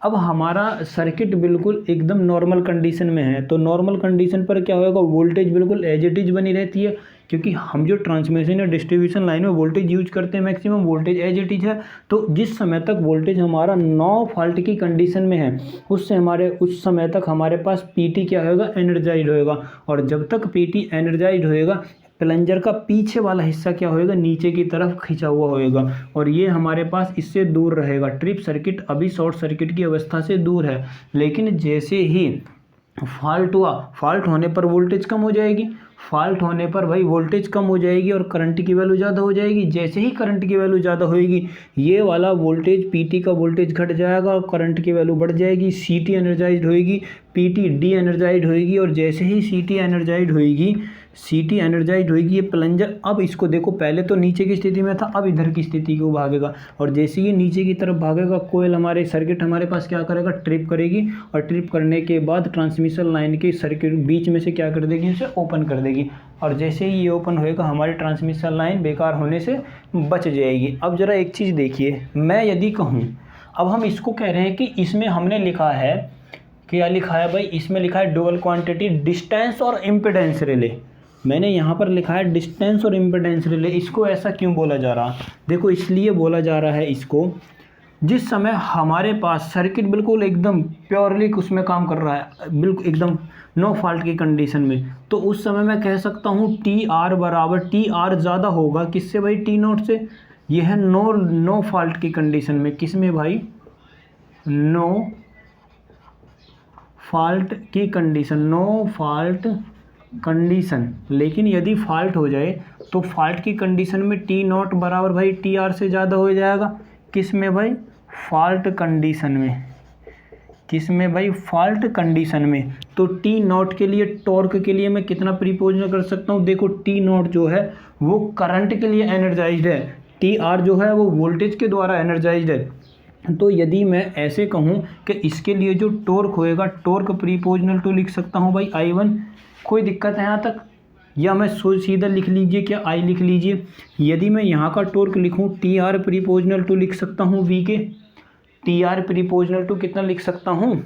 अब हमारा सर्किट बिल्कुल एकदम नॉर्मल कंडीशन में है। तो नॉर्मल कंडीशन पर क्या होगा, वोल्टेज बिल्कुल एज इट इज बनी रहती है, क्योंकि हम जो ट्रांसमिशन या डिस्ट्रीब्यूशन लाइन में वोल्टेज यूज करते हैं maximum voltage as it is है। तो जिस समय तक वोल्टेज हमारा नो फॉल्ट की कंडीशन में है, उस समय तक हमारे पास पीटी क्या होगा, एनर्जाइज होएगा। और जब तक पीटी एनर्जाइज होएगा, प्लंजर का पीछे वाला हिस्सा क्या होएगा, नीचे की तरफ खिंचा हुआ होएगा और ये हमारे पास इससे दूर रहेगा। ट्रिप सर्किट अभी शॉर्ट सर्किट की अवस्था से दूर है, लेकिन जैसे ही फॉल्ट हुआ, फॉल्ट होने पर वोल्टेज कम हो जाएगी, फॉल्ट होने पर भाई वोल्टेज कम हो जाएगी और करंट की वैल्यू ज़्यादा हो जाएगी। जैसे ही करंट की वैल्यू ज़्यादा होएगी, ये वाला वोल्टेज पीटी का वोल्टेज घट जाएगा और करंट की वैल्यू बढ़ जाएगी। सीटी एनर्जाइज्ड होएगी, पीटी डी एनर्जाइज्ड होएगी। और जैसे ही सीटी एनर्जाइज्ड होएगी ये प्लंजर, अब इसको देखो, पहले तो नीचे की स्थिति में था, अब इधर की स्थिति को भागेगा। और जैसे ये नीचे की तरफ भागेगा, कोयल हमारे सर्किट हमारे पास क्या करेगा, ट्रिप करेगी। और ट्रिप करने के बाद ट्रांसमिशन लाइन के सर्किट बीच में से क्या कर देगी, इसे ओपन कर देगी। और जैसे ही ये ओपन होएगा, हमारी ट्रांसमिशन लाइन बेकार होने से बच जाएगी। अब ज़रा एक चीज़ देखिए, मैं यदि कहूँ, अब हम इसको कह रहे हैं कि इसमें हमने लिखा है, क्या लिखा है भाई, इसमें लिखा है डुअल क्वांटिटी डिस्टेंस और इम्पीडेंस रिले। मैंने यहाँ पर लिखा है डिस्टेंस और इम्पीडेंस रिले। इसको ऐसा क्यों बोला जा रहा, देखो इसलिए बोला जा रहा है इसको, जिस समय हमारे पास सर्किट बिल्कुल एकदम प्योरली उसमें काम कर रहा है, बिल्कुल एकदम नो फॉल्ट की कंडीशन में, तो उस समय मैं कह सकता हूँ टी आर बराबर, टी आर ज़्यादा होगा किससे भाई, टी नॉट से। यह है नो फॉल्ट की कंडीशन में, किस में भाई, नो फॉल्ट की कंडीशन, नो फॉल्ट कंडीशन। लेकिन यदि फॉल्ट हो जाए तो फॉल्ट की कंडीशन में टी नॉट बराबर भाई टी आर से ज़्यादा हो जाएगा। किस में भाई, फॉल्ट कंडीशन में। किस में भाई, फॉल्ट कंडीशन में। तो टी नॉट के लिए, टॉर्क के लिए मैं कितना प्रीपोजन कर सकता हूँ, देखो टी नॉट जो है वो करंट के लिए एनर्जाइज्ड है, टी आर जो है वो वोल्टेज के द्वारा एनर्जाइज्ड है। तो यदि मैं ऐसे कहूँ कि इसके लिए जो टॉर्क होएगा, टॉर्क प्रीपोजनल टू लिख सकता हूँ भाई I1। कोई दिक्कत है यहाँ तक, या मैं सीधा लिख लीजिए, क्या I लिख लीजिए। यदि मैं यहाँ का टॉर्क लिखूँ, टी आर प्रीपोजनल टू लिख सकता हूँ V के, टी आर प्रीपोजनल टू कितना लिख सकता हूँ,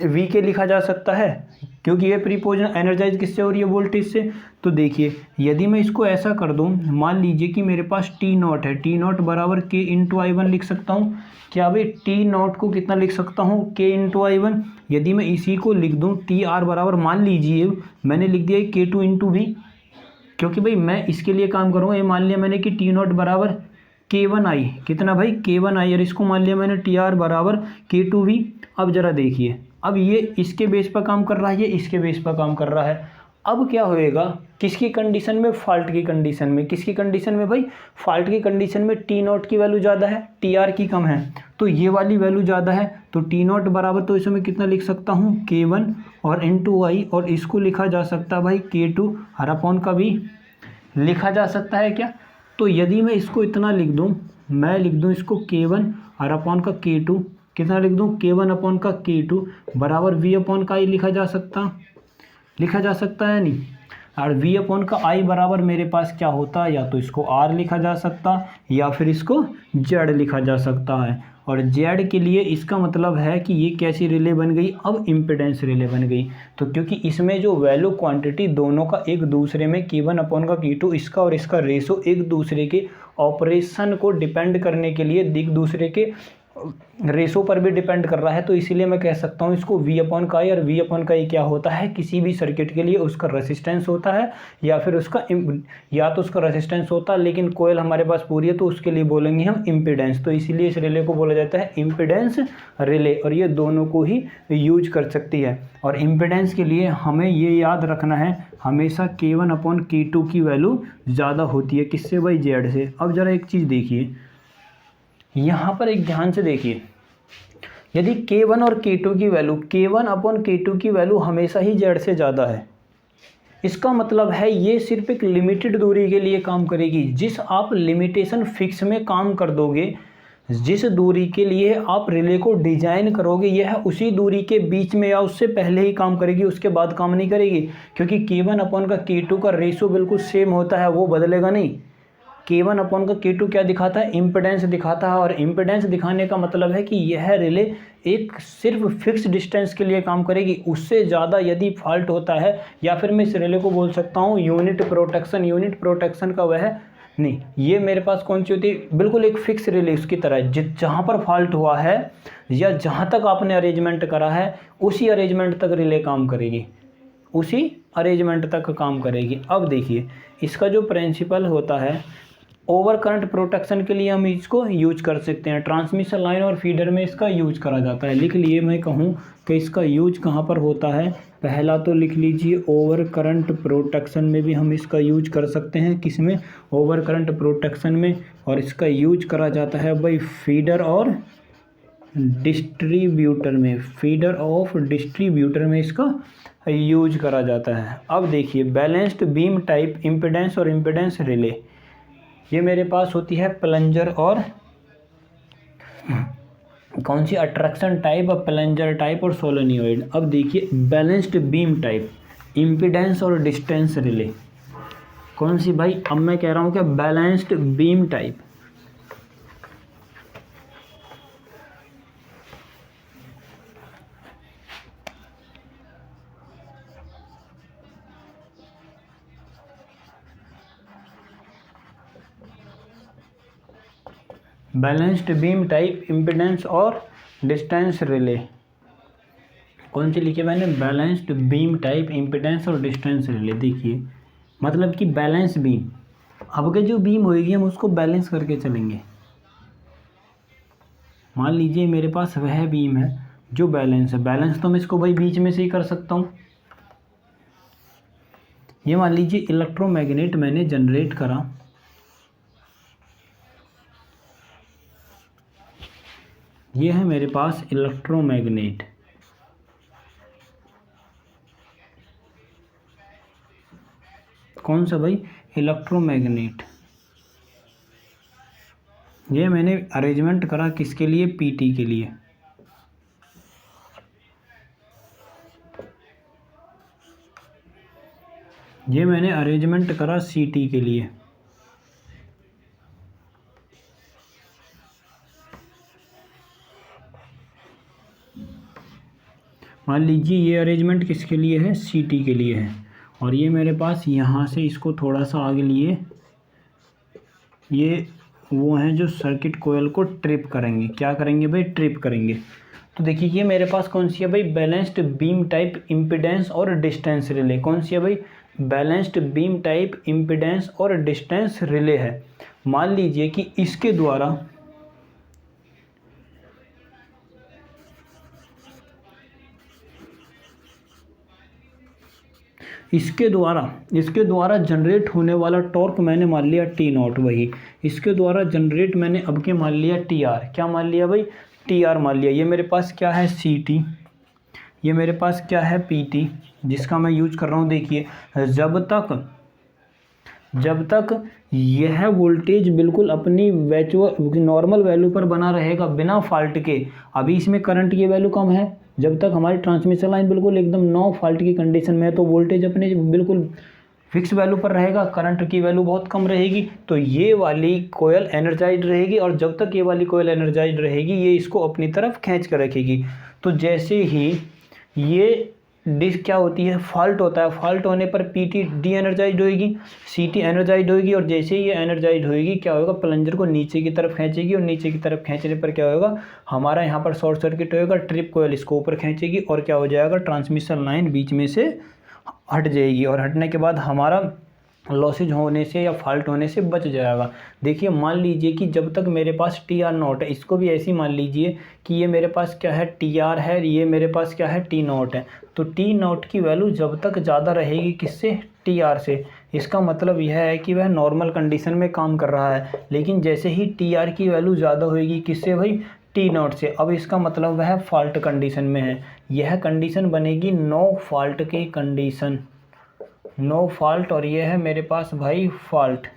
V के लिखा जा सकता है, क्योंकि ये प्रीपोजनल एनर्जाइज किससे हो रही है, वोल्टेज से। तो देखिए यदि मैं इसको ऐसा कर दूं, मान लीजिए कि मेरे पास टी नॉट है, टी नॉट बराबर के इंटू I1 लिख सकता हूं। क्या भाई, टी नॉट को कितना लिख सकता हूं, के इंटू I1। यदि मैं इसी को लिख दूं, टी आर बराबर, मान लीजिए मैंने लिख दिया के टू इंटू वी, क्योंकि भाई मैं इसके लिए काम करूँगा। ये मान लिया मैंने कि टी नॉट बराबर K1I, कितना भाई, K1I, और इसको मान लिया मैंने टी आर बराबर K2V। अब ज़रा देखिए, अब ये इसके बेस पर काम कर रहा है, ये इसके बेस पर काम कर रहा है। अब क्या होएगा, किसकी कंडीशन में, फॉल्ट की कंडीशन में। किसकी कंडीशन में भाई, फॉल्ट की कंडीशन में टी नॉट की वैल्यू ज़्यादा है, टी आर की कम है, तो ये वाली वैल्यू ज़्यादा है। तो टी नॉट बराबर, तो इसमें कितना लिख सकता हूँ, K1 और इंटू I, और इसको लिखा जा सकता है भाई K2 हर अपॉन का भी लिखा जा सकता है क्या, तो यदि मैं इसको इतना लिख दूँ, मैं लिख दूँ इसको K1 और अपॉन का K2, कितना लिख दूँ K1 अपॉन का K2 बराबर V अपॉन का I लिखा जा सकता है नहीं। और V अपॉन का I बराबर मेरे पास क्या होता है, या तो इसको R लिखा जा सकता या फिर इसको Z लिखा जा सकता है। और Z के लिए इसका मतलब है कि ये कैसी रिले बन गई, अब इम्पिडेंस रिले बन गई। तो क्योंकि इसमें जो वैल्यू क्वांटिटी दोनों का एक दूसरे में K1 अपॉन का K2 इसका और इसका रेशो एक दूसरे के ऑपरेशन को डिपेंड करने के लिए एक दूसरे के रेशो पर भी डिपेंड कर रहा है, तो इसीलिए मैं कह सकता हूँ इसको V अपॉन का I। और V अपॉन का I क्या होता है, किसी भी सर्किट के लिए उसका रेसिस्टेंस होता है या फिर उसका या तो उसका रेसिस्टेंस होता है, लेकिन कोयल हमारे पास पूरी है तो उसके लिए बोलेंगे हम इम्पिडेंस। तो इसीलिए इस रिले को बोला जाता है इम्पिडेंस रिले, और ये दोनों को ही यूज कर सकती है। और इम्पिडेंस के लिए हमें ये याद रखना है, हमेशा K1 अपॉन K2 की वैल्यू ज़्यादा होती है, किससे भाई, Z से। अब ज़रा एक चीज़ देखिए, यहाँ पर एक ध्यान से देखिए, यदि K1 और K2 की वैल्यू, K1 अपॉन K2 की वैल्यू हमेशा ही Z से ज़्यादा है, इसका मतलब है ये सिर्फ एक लिमिटेड दूरी के लिए काम करेगी। जिस आप लिमिटेशन फिक्स में काम कर दोगे, जिस दूरी के लिए आप रिले को डिजाइन करोगे, यह उसी दूरी के बीच में या उससे पहले ही काम करेगी, उसके बाद काम नहीं करेगी। क्योंकि K1 अपॉन का K2 का रेशो बिल्कुल सेम होता है, वो बदलेगा नहीं। K1 अपॉन का K2 क्या दिखाता है, इम्पिडेंस दिखाता है। और इम्पिडेंस दिखाने का मतलब है कि यह रिले एक सिर्फ फिक्स डिस्टेंस के लिए काम करेगी, उससे ज़्यादा यदि फॉल्ट होता है, या फिर मैं इस रिले को बोल सकता हूँ यूनिट प्रोटेक्शन का वह नहीं, ये मेरे पास कौन सी होती है, बिल्कुल एक फिक्स रिले उसकी तरह, जहाँ पर फॉल्ट हुआ है या जहाँ तक आपने अरेंजमेंट करा है उसी अरेंजमेंट तक रिले काम करेगी, उसी अरेंजमेंट तक काम करेगी। अब देखिए, इसका जो प्रिंसिपल होता है, ओवर करंट प्रोटेक्शन के लिए हम इसको यूज कर सकते हैं, ट्रांसमिशन लाइन और फीडर में इसका यूज करा जाता है। लिख लिए, मैं कहूँ कि इसका यूज कहाँ पर होता है, पहला तो लिख लीजिए ओवर करंट प्रोटेक्शन में भी हम इसका यूज कर सकते हैं। किस में, ओवर करंट प्रोटेक्शन में। और इसका यूज करा जाता है भाई फीडर और डिस्ट्रीब्यूटर में, फीडर ऑफ डिस्ट्रीब्यूटर में इसका यूज करा जाता है। अब देखिए, बैलेंस्ड बीम टाइप इम्पिडेंस और इम्पिडेंस रिले, ये मेरे पास होती है प्लंजर और कौन सी, अट्रैक्शन टाइप, प्लंजर टाइप और सोलेनोइड। अब देखिए, बैलेंस्ड बीम टाइप इम्पिडेंस और डिस्टेंस रिले कौन सी भाई, अब मैं कह रहा हूँ कि balanced beam type, balanced beam type impedance और डिस्टेंस रिले, कौन सी लिखी मैंने, बैलेंस्ड बीम टाइप इम्पिडेंस और डिस्टेंस रिले। देखिए, मतलब कि बैलेंस बीम, अब के जो बीम होएगी हम उसको बैलेंस करके चलेंगे। मान लीजिए मेरे पास वह बीम है जो बैलेंस है, बैलेंस तो मैं इसको भाई बीच में से ही कर सकता हूँ। ये मान लीजिए इलेक्ट्रोमैग्नेट मैंने जनरेट करा, ये है मेरे पास इलेक्ट्रोमैग्नेट, कौन सा भाई, इलेक्ट्रोमैग्नेट। ये मैंने अरेंजमेंट करा किसके लिए, पीटी के लिए। ये मैंने अरेंजमेंट करा सीटी के लिए। मान लीजिए ये अरेंजमेंट किसके लिए है, सीटी के लिए है। और ये मेरे पास यहाँ से इसको थोड़ा सा आगे लिए, ये वो हैं जो सर्किट कोयल को ट्रिप करेंगे, क्या करेंगे भाई, ट्रिप करेंगे। तो देखिए, ये मेरे पास कौन सी है भाई, बैलेंस्ड बीम टाइप इम्पिडेंस और डिस्टेंस रिले, कौन सी है भाई, बैलेंस्ड बीम टाइप इम्पिडेंस और डिस्टेंस रिले है। मान लीजिए कि इसके द्वारा इसके द्वारा जनरेट होने वाला टॉर्क मैंने मान लिया टी नॉट, वही इसके द्वारा जनरेट मैंने अब के मान लिया टी आर, क्या मान लिया भाई, टी आर मान लिया। ये मेरे पास क्या है, सी टी, ये मेरे पास क्या है, पी टी, जिसका मैं यूज कर रहा हूँ। देखिए, जब तक यह वोल्टेज बिल्कुल अपनी नॉर्मल वैल्यू पर बना रहेगा बिना फॉल्ट के, अभी इसमें करंट की वैल्यू कम है, जब तक हमारी ट्रांसमिशन लाइन बिल्कुल एकदम नो फॉल्ट की कंडीशन में है तो वोल्टेज अपने बिल्कुल फिक्स वैल्यू पर रहेगा, करंट की वैल्यू बहुत कम रहेगी, तो ये वाली कोयल एनर्जाइज रहेगी, और जब तक ये वाली कोयल एनर्जाइज रहेगी ये इसको अपनी तरफ खींच कर रखेगी। तो जैसे ही ये डिस्क क्या होती है, फॉल्ट होता है, फॉल्ट होने पर पीटी डी एनर्जाइज होगी, सीटी एनर्जाइज होगी, और जैसे ही ये एनर्जाइज होगी क्या होगा, प्लंजर को नीचे की तरफ खींचेगी, और नीचे की तरफ खींचने पर क्या होगा, हमारा यहाँ पर शॉर्ट सर्किट होगा, ट्रिप कोयल इसको ऊपर खींचेगी, और क्या हो जाएगा, ट्रांसमिशन लाइन बीच में से हट जाएगी, और हटने के बाद हमारा लॉसेज होने से या फॉल्ट होने से बच जाएगा। देखिए मान लीजिए कि जब तक मेरे पास टी आर नॉट है, इसको भी ऐसे ही मान लीजिए कि ये मेरे पास क्या है, टी आर है, ये मेरे पास क्या है, टी नॉट है, तो टी नॉट की वैल्यू जब तक ज़्यादा रहेगी किससे, टी आर से, इसका मतलब यह है कि वह नॉर्मल कंडीशन में काम कर रहा है, लेकिन जैसे ही टी आर की वैल्यू ज़्यादा होगी किससे भाई, टी नॉट से, अब इसका मतलब वह फॉल्ट कंडीशन में है, यह कंडीशन बनेगी नो फॉल्ट की कंडीशन, नो फॉल्ट, और ये है मेरे पास भाई फॉल्ट,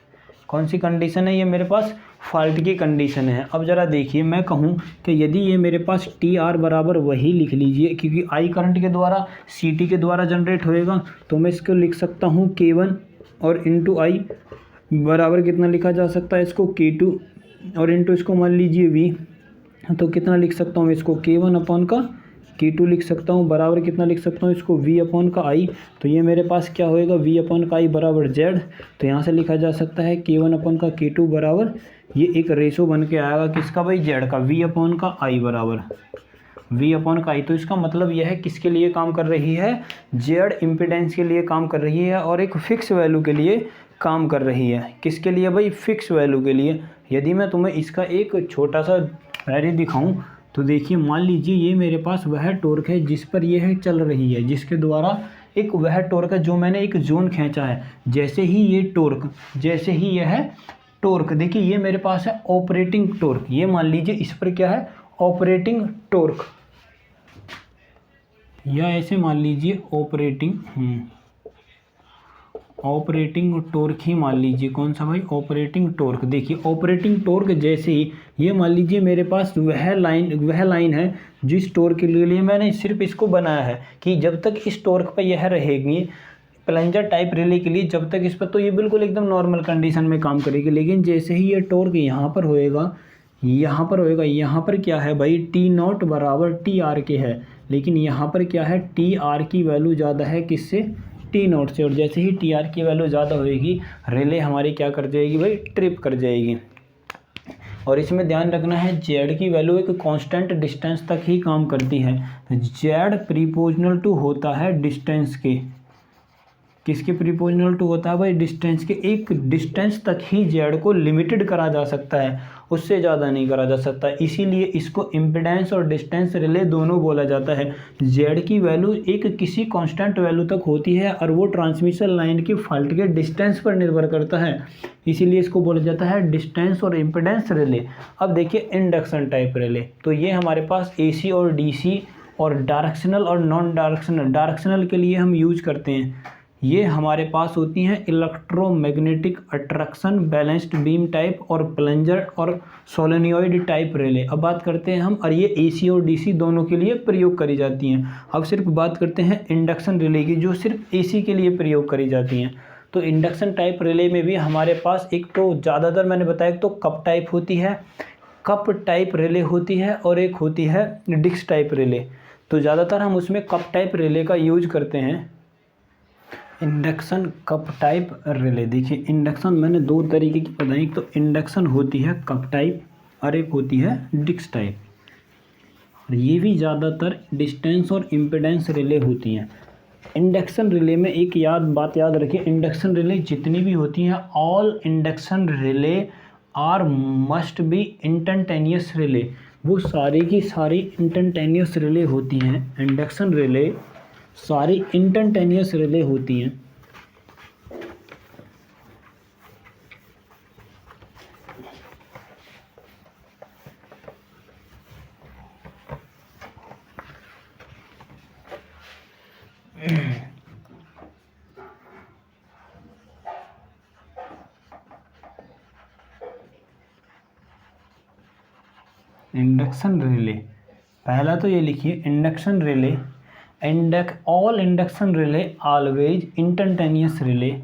कौन सी कंडीशन है, ये मेरे पास फॉल्ट की कंडीशन है। अब ज़रा देखिए मैं कहूँ कि यदि ये मेरे पास टी आर बराबर वही लिख लीजिए, क्योंकि आई करंट के द्वारा सी टी के द्वारा जनरेट होएगा, तो मैं इसको लिख सकता हूँ K1 और इंटू आई बराबर कितना लिखा जा सकता है इसको, K2 और इंटू इसको मान लीजिए V, तो कितना लिख सकता हूँ इसको, K1 अपॉन का K2 लिख सकता हूँ, बराबर कितना लिख सकता हूँ इसको, V अपॉन का I, तो ये मेरे पास क्या होएगा, V अपॉन का I बराबर Z, तो यहाँ से लिखा जा सकता है K1 अपॉन का K2 बराबर, ये एक रेशो बन के आएगा किसका भाई, Z का, V अपॉन का I बराबर V अपॉन का I, तो इसका मतलब यह है किसके लिए काम कर रही है, Z इम्पिडेंस के लिए काम कर रही है, और एक फिक्स वैल्यू के लिए काम कर रही है, किसके लिए भाई, फिक्स वैल्यू के लिए। यदि मैं तुम्हें इसका एक छोटा सा वैल्यू दिखाऊं, तो देखिए मान लीजिए ये मेरे पास वह टॉर्क है जिस पर यह चल रही है, जिसके द्वारा एक वह टॉर्क है जो मैंने एक जोन खींचा है, जैसे ही ये टॉर्क, जैसे ही यह टॉर्क, देखिए ये मेरे पास है ऑपरेटिंग टॉर्क, ये मान लीजिए इस पर क्या है, ऑपरेटिंग टॉर्क, या ऐसे मान लीजिए ऑपरेटिंग टॉर्क ही मान लीजिए, कौन सा भाई, ऑपरेटिंग टॉर्क। देखिए ऑपरेटिंग टॉर्क जैसे ही ये मान लीजिए मेरे पास वह लाइन है जिस टॉर्क के लिए मैंने सिर्फ इसको बनाया है कि जब तक इस टॉर्क पर यह रहेगी प्लंजर टाइप रिले के लिए, जब तक इस पर तो ये बिल्कुल एकदम नॉर्मल कंडीशन में काम करेगी, लेकिन जैसे ही ये टॉर्क यहाँ पर होएगा, यहाँ पर होएगा, यहाँ पर क्या है भाई, टी नॉट बराबर टी आर के है, लेकिन यहाँ पर क्या है, टी आर की वैल्यू ज़्यादा है किससे, टी नॉट से, और जैसे ही टी आर की वैल्यू ज़्यादा होएगी रिले हमारी क्या कर जाएगी भाई, ट्रिप कर जाएगी। और इसमें ध्यान रखना है जेड की वैल्यू एक कांस्टेंट डिस्टेंस तक ही काम करती है, जेड प्रीपोर्शनल टू होता है डिस्टेंस के, किसके प्रीपोर्शनल टू होता है भाई, डिस्टेंस के, एक डिस्टेंस तक ही जेड को लिमिटेड करा जा सकता है, उससे ज़्यादा नहीं करा जा सकता, इसीलिए इसको इम्पिडेंस और डिस्टेंस रिले दोनों बोला जाता है। जेड की वैल्यू एक किसी कांस्टेंट वैल्यू तक होती है और वो ट्रांसमिशन लाइन की फॉल्ट के डिस्टेंस पर निर्भर करता है, इसीलिए इसको बोला जाता है डिस्टेंस और इम्पिडेंस रिले। अब देखिए इंडक्शन टाइप रिले, तो ये हमारे पास AC और DC और डायरेक्शनल और नॉन डायरेक्शनल, डायरेक्शनल के लिए हम यूज करते हैं, ये हमारे पास होती हैं electromagnetic attraction balanced beam type और प्लंजर और सोलेनॉइड टाइप रिले। अब बात करते हैं हम, और ये AC और DC दोनों के लिए प्रयोग करी जाती हैं। अब सिर्फ बात करते हैं इंडक्शन रिले की, जो सिर्फ AC के लिए प्रयोग करी जाती हैं। तो इंडक्शन टाइप रिले में भी हमारे पास एक तो ज़्यादातर मैंने बताया तो कप टाइप होती है, कप टाइप रिले होती है, और एक होती है डिस्क टाइप रिले। तो ज़्यादातर हम उसमें कप टाइप रिले का यूज करते हैं, इंडक्शन कप टाइप रिले। देखिए इंडक्शन मैंने दो तरीके की बताई, तो इंडक्शन होती है कप टाइप और एक होती है डिस्क टाइप, और ये भी ज़्यादातर डिस्टेंस और इम्पिडेंस रिले होती हैं। इंडक्शन रिले में एक बात याद रखिए, इंडक्शन रिले जितनी भी होती हैं, all induction relay are must be instantaneous relay, वो सारी की सारी इंस्टैन्टेनियस रिले होती हैं। इंडक्शन रिले सारी इंस्टैन्टेनियस रिले होती हैं। इंडक्शन रिले, पहला तो ये लिखिए induction relay, all induction relay always instantaneous relay,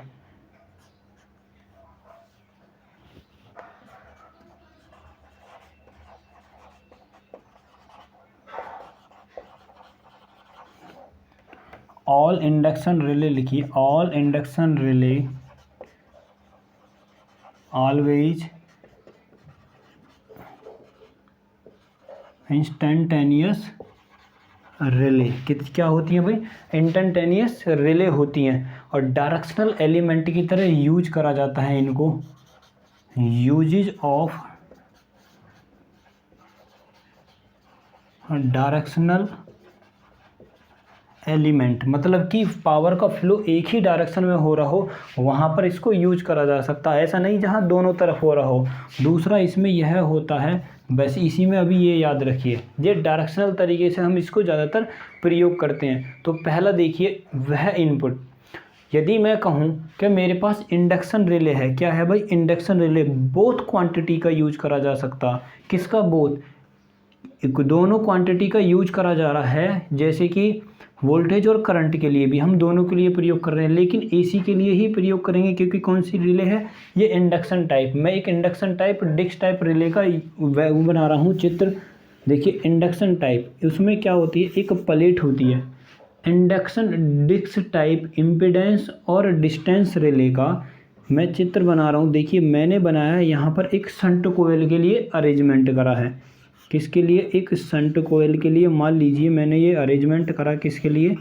all induction relay लिखिए, all induction relay always instantaneous relay क्या होती हैं भाई, इंस्टैन्टेनियस रिले होती हैं और डायरेक्शनल एलिमेंट की तरह यूज करा जाता है इनको, यूजेज ऑफ डायरेक्शनल एलिमेंट, मतलब कि पावर का फ्लो एक ही डायरेक्शन में हो रहा हो वहाँ पर इसको यूज करा जा सकता है, ऐसा नहीं जहाँ दोनों तरफ हो रहा हो। दूसरा इसमें यह होता है, बस इसी में अभी ये याद रखिए, ये डायरेक्शनल तरीके से हम इसको ज़्यादातर प्रयोग करते हैं। तो पहला देखिए वह इनपुट, यदि मैं कहूँ कि मेरे पास इंडक्शन रिले है, क्या है भाई इंडक्शन रिले, बोथ क्वांटिटी का यूज करा जा सकता, किसका बोथ, दोनों क्वांटिटी का यूज करा जा रहा है, जैसे कि वोल्टेज और करंट के लिए भी हम दोनों के लिए प्रयोग कर रहे हैं, लेकिन एसी के लिए ही प्रयोग करेंगे क्योंकि कौन सी रिले है ये इंडक्शन टाइप। मैं एक induction type disc type relay का बना रहा हूँ चित्र, देखिए इंडक्शन टाइप, उसमें क्या होती है, एक प्लेट होती है, इंडक्शन डिस्क टाइप इम्पीडेंस और डिस्टेंस रिले का मैं चित्र बना रहा हूँ। देखिए मैंने बनाया यहाँ पर एक शंट कोयल के लिए अरेंजमेंट करा है, किसके लिए, एक शंट कोयल के लिए। मान लीजिए मैंने ये अरेंजमेंट करा किसके लिए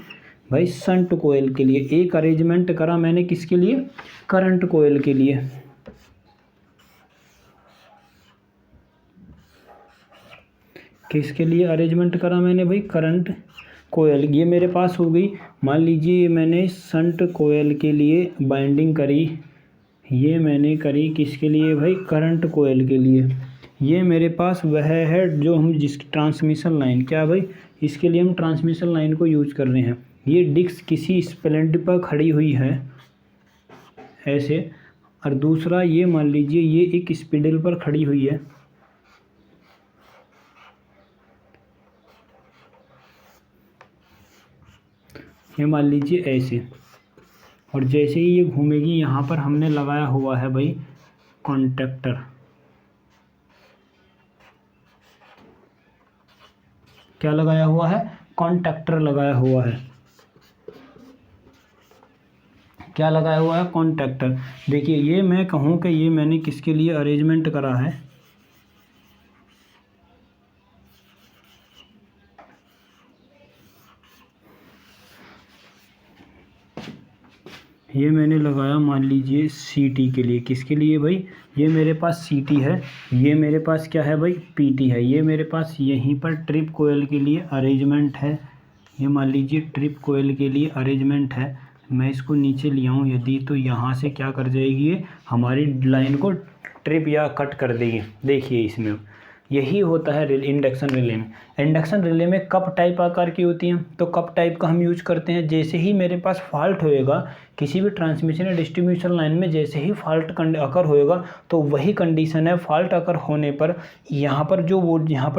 भाई, शंट कोयल के लिए। एक अरेंजमेंट करा मैंने किसके लिए, करंट कोयल के लिए। किसके लिए अरेंजमेंट करा मैंने भाई, करंट कोयल। ये मेरे पास हो गई, मान लीजिए मैंने शंट कोयल के लिए बाइंडिंग करी, ये मैंने करी किसके लिए भाई, करंट कोयल के लिए। ये मेरे पास वह है जो हम जिस ट्रांसमिशन लाइन, क्या भाई इसके लिए हम ट्रांसमिशन लाइन को यूज कर रहे हैं। ये डिस्क किसी स्प्लेंडर पर खड़ी हुई है ऐसे, और दूसरा ये मान लीजिए ये एक स्पिंडल पर खड़ी हुई है, ये मान लीजिए ऐसे, और जैसे ही ये घूमेगी यहाँ पर हमने लगाया हुआ है भाई कॉन्टैक्टर, क्या लगाया हुआ है, कॉन्टैक्टर लगाया हुआ है, क्या लगाया हुआ है, कॉन्टैक्टर। देखिए ये मैं कहूँ कि ये मैंने किसके लिए अरेंजमेंट करा है, ये मैंने लगाया मान लीजिए सीटी के लिए, किसके लिए भाई, ये मेरे पास सीटी है, ये मेरे पास क्या है भाई पीटी है, ये मेरे पास यहीं पर ट्रिप कोयल के लिए अरेंजमेंट है, ये मान लीजिए ट्रिप कोयल के लिए अरेंजमेंट है। मैं इसको नीचे ले आऊँ यदि, तो यहाँ से क्या कर जाएगी ये हमारी लाइन को ट्रिप या कट कर देगी। देखिए इसमें यही होता है इंडक्शन रिले में। इंडक्शन रिले में कप टाइप आकार की होती हैं, तो कप टाइप का हम यूज करते हैं। जैसे ही मेरे पास फॉल्ट होएगा किसी भी ट्रांसमिशन या डिस्ट्रीब्यूशन लाइन में, जैसे ही फॉल्ट अकर होएगा तो वही कंडीशन है, फॉल्ट अकर होने पर यहाँ पर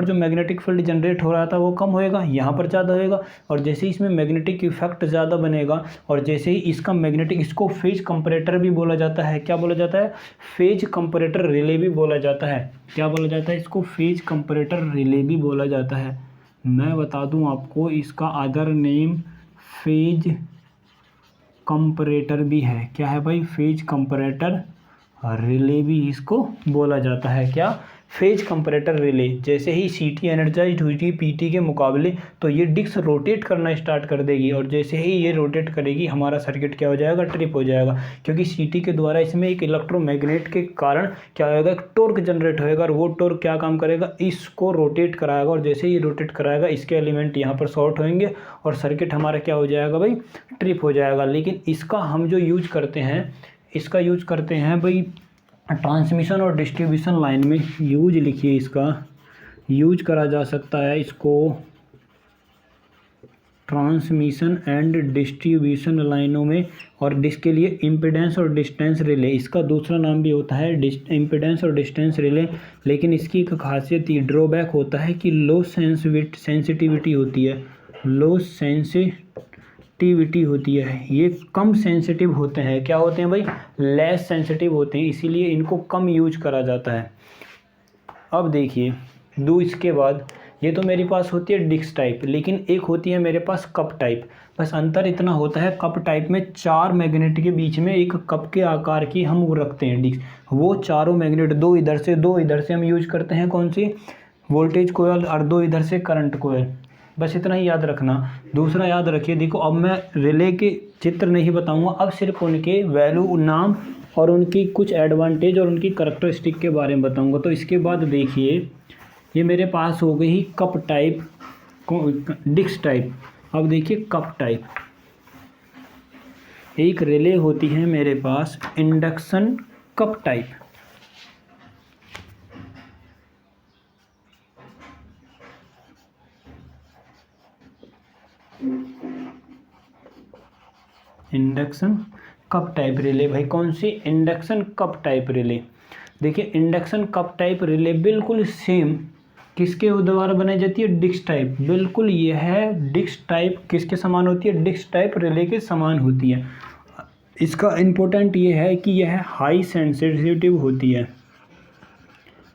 जो मैग्नेटिक फील्ड जनरेट हो रहा था वो कम होएगा, यहाँ पर ज़्यादा होएगा, और जैसे ही इसमें मैग्नेटिक इफेक्ट ज़्यादा बनेगा, और जैसे ही इसका मैग्नेटिक, इसको फेज कंपरेटर भी बोला जाता है, क्या बोला जाता है, फेज कंपरेटर रिले भी बोला जाता है, क्या बोला जाता है, इसको फेज कंपरेटर रिले भी बोला जाता है। मैं बता दूं आपको इसका अदर नेम फेज कंपरेटर भी है, क्या है भाई, फेज कंपरेटर रिले भी इसको बोला जाता है, क्या, फेज कंपरेटर रिले। जैसे ही सीटी एनर्जाइज्ड हुई थी पीटी के मुकाबले, तो ये डिस्क रोटेट करना स्टार्ट कर देगी, और जैसे ही ये रोटेट करेगी हमारा सर्किट क्या हो जाएगा, ट्रिप हो जाएगा, क्योंकि सीटी के द्वारा इसमें एक इलेक्ट्रोमैग्नेट के कारण क्या होगा, टॉर्क जनरेट होएगा, और वो टॉर्क क्या काम करेगा, इसको रोटेट कराएगा, और जैसे ही रोटेट कराएगा इसके एलिमेंट यहाँ पर शॉर्ट होंगे और सर्किट हमारा क्या हो जाएगा भाई, ट्रिप हो जाएगा। लेकिन इसका हम जो यूज करते हैं, इसका यूज करते हैं भाई ट्रांसमिशन और डिस्ट्रीब्यूशन लाइन में। यूज लिखिए, इसका यूज करा जा सकता है, इसको ट्रांसमिशन एंड डिस्ट्रीब्यूशन लाइनों में, और इसके लिए इम्पीडेंस और डिस्टेंस रिले, इसका दूसरा नाम भी होता है इम्पीडेंस और डिस्टेंस रिले। लेकिन इसकी एक खासियत, ये ड्रॉबैक होता है कि लो सेंसिटिविटी होती है, लो सेंसिटिविटी होती है, ये कम सेंसिटिव होते हैं। क्या होते हैं भाई? लेस सेंसिटिव होते हैं, इसीलिए इनको कम यूज करा जाता है। अब देखिए इसके बाद ये तो मेरे पास होती है डिस्क टाइप, लेकिन एक होती है मेरे पास कप टाइप। बस अंतर इतना होता है, कप टाइप में 4 मैग्नेट के बीच में एक कप के आकार की हम वो रखते हैं डिस्क, वो चारों मैग्नेट, 2 इधर से 2 इधर से हम यूज करते हैं कौन सी? वोल्टेज कोयल, और 2 इधर से करंट कोयल। बस इतना ही याद रखना। दूसरा याद रखिए, देखो अब मैं रिले के चित्र नहीं बताऊंगा, अब सिर्फ उनके वैल्यू, नाम और उनकी कुछ एडवांटेज और उनकी करैक्टरिस्टिक के बारे में बताऊंगा। तो इसके बाद देखिए, ये मेरे पास हो गई कप टाइप, डिस्क टाइप। अब देखिए कप टाइप, एक रिले होती है मेरे पास induction cup type. Induction cup type relay, भाई कौन सी? Induction cup type relay. देखिए इंडक्शन कप टाइप रिले बिल्कुल सेम किसके द्वारा बनाई जाती है? Disc type. बिल्कुल ये है डिस्क टाइप, किसके समान होती है? डिस्क टाइप रिले के समान होती है। इसका इम्पोर्टेंट ये है कि यह हाई सेंसिटिविटी होती है,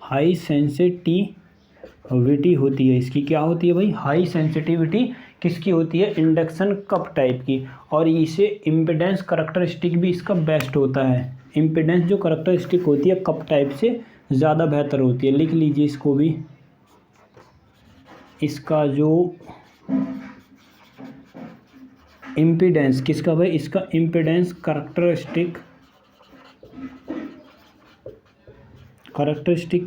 हाई सेंसिटिविटी होती है इसकी। क्या होती है भाई? हाई सेंसिटिविटी किसकी होती है? इंडक्शन कप टाइप की। और इसे इम्पीडेंस करैक्टरिस्टिक भी इसका बेस्ट होता है। इम्पीडेंस जो करैक्टरिस्टिक होती है कप टाइप से ज़्यादा बेहतर होती है। लिख लीजिए इसको भी, इसका जो इम्पीडेंस किसका भाई? इसका इम्पीडेंस करैक्टरिस्टिक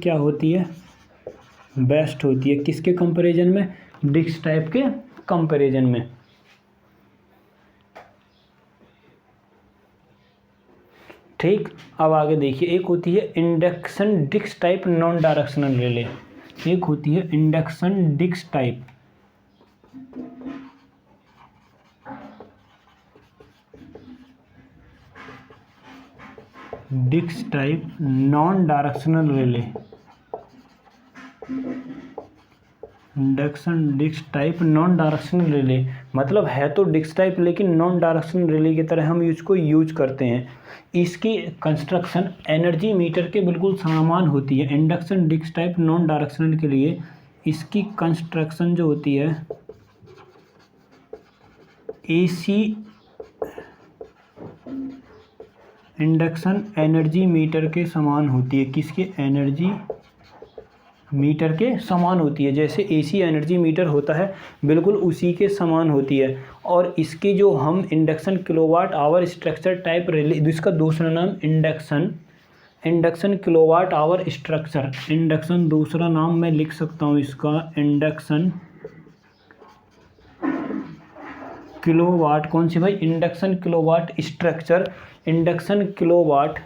क्या होती है? बेस्ट होती है। किसके कंपैरिजन में? डिस्क टाइप के कंपैरिजन में। ठीक, अब आगे देखिए, एक होती है induction disc type non directional relay, एक होती है induction disc type. Disc type non directional relay, induction disc type non directional relay, मतलब है तो डिस्क टाइप लेकिन नॉन डायरेक्शनल रिले की तरह हम इसको यूज करते हैं। इसकी कंस्ट्रक्शन एनर्जी मीटर के बिल्कुल समान होती है। Induction disc type non directional के लिए इसकी कंस्ट्रक्शन जो होती है एसी इंडक्शन एनर्जी मीटर के समान होती है। किसके? एनर्जी मीटर के समान होती है। जैसे एसी एनर्जी मीटर होता है बिल्कुल उसी के समान होती है। और इसकी जो हम induction kilowatt hour structure type relay, इसका दूसरा नाम induction kilowatt hour structure, induction दूसरा नाम मैं लिख सकता हूँ इसका, इंडक्शन किलोवाट। कौन सी भाई? Induction kilowatt structure, induction kilowatt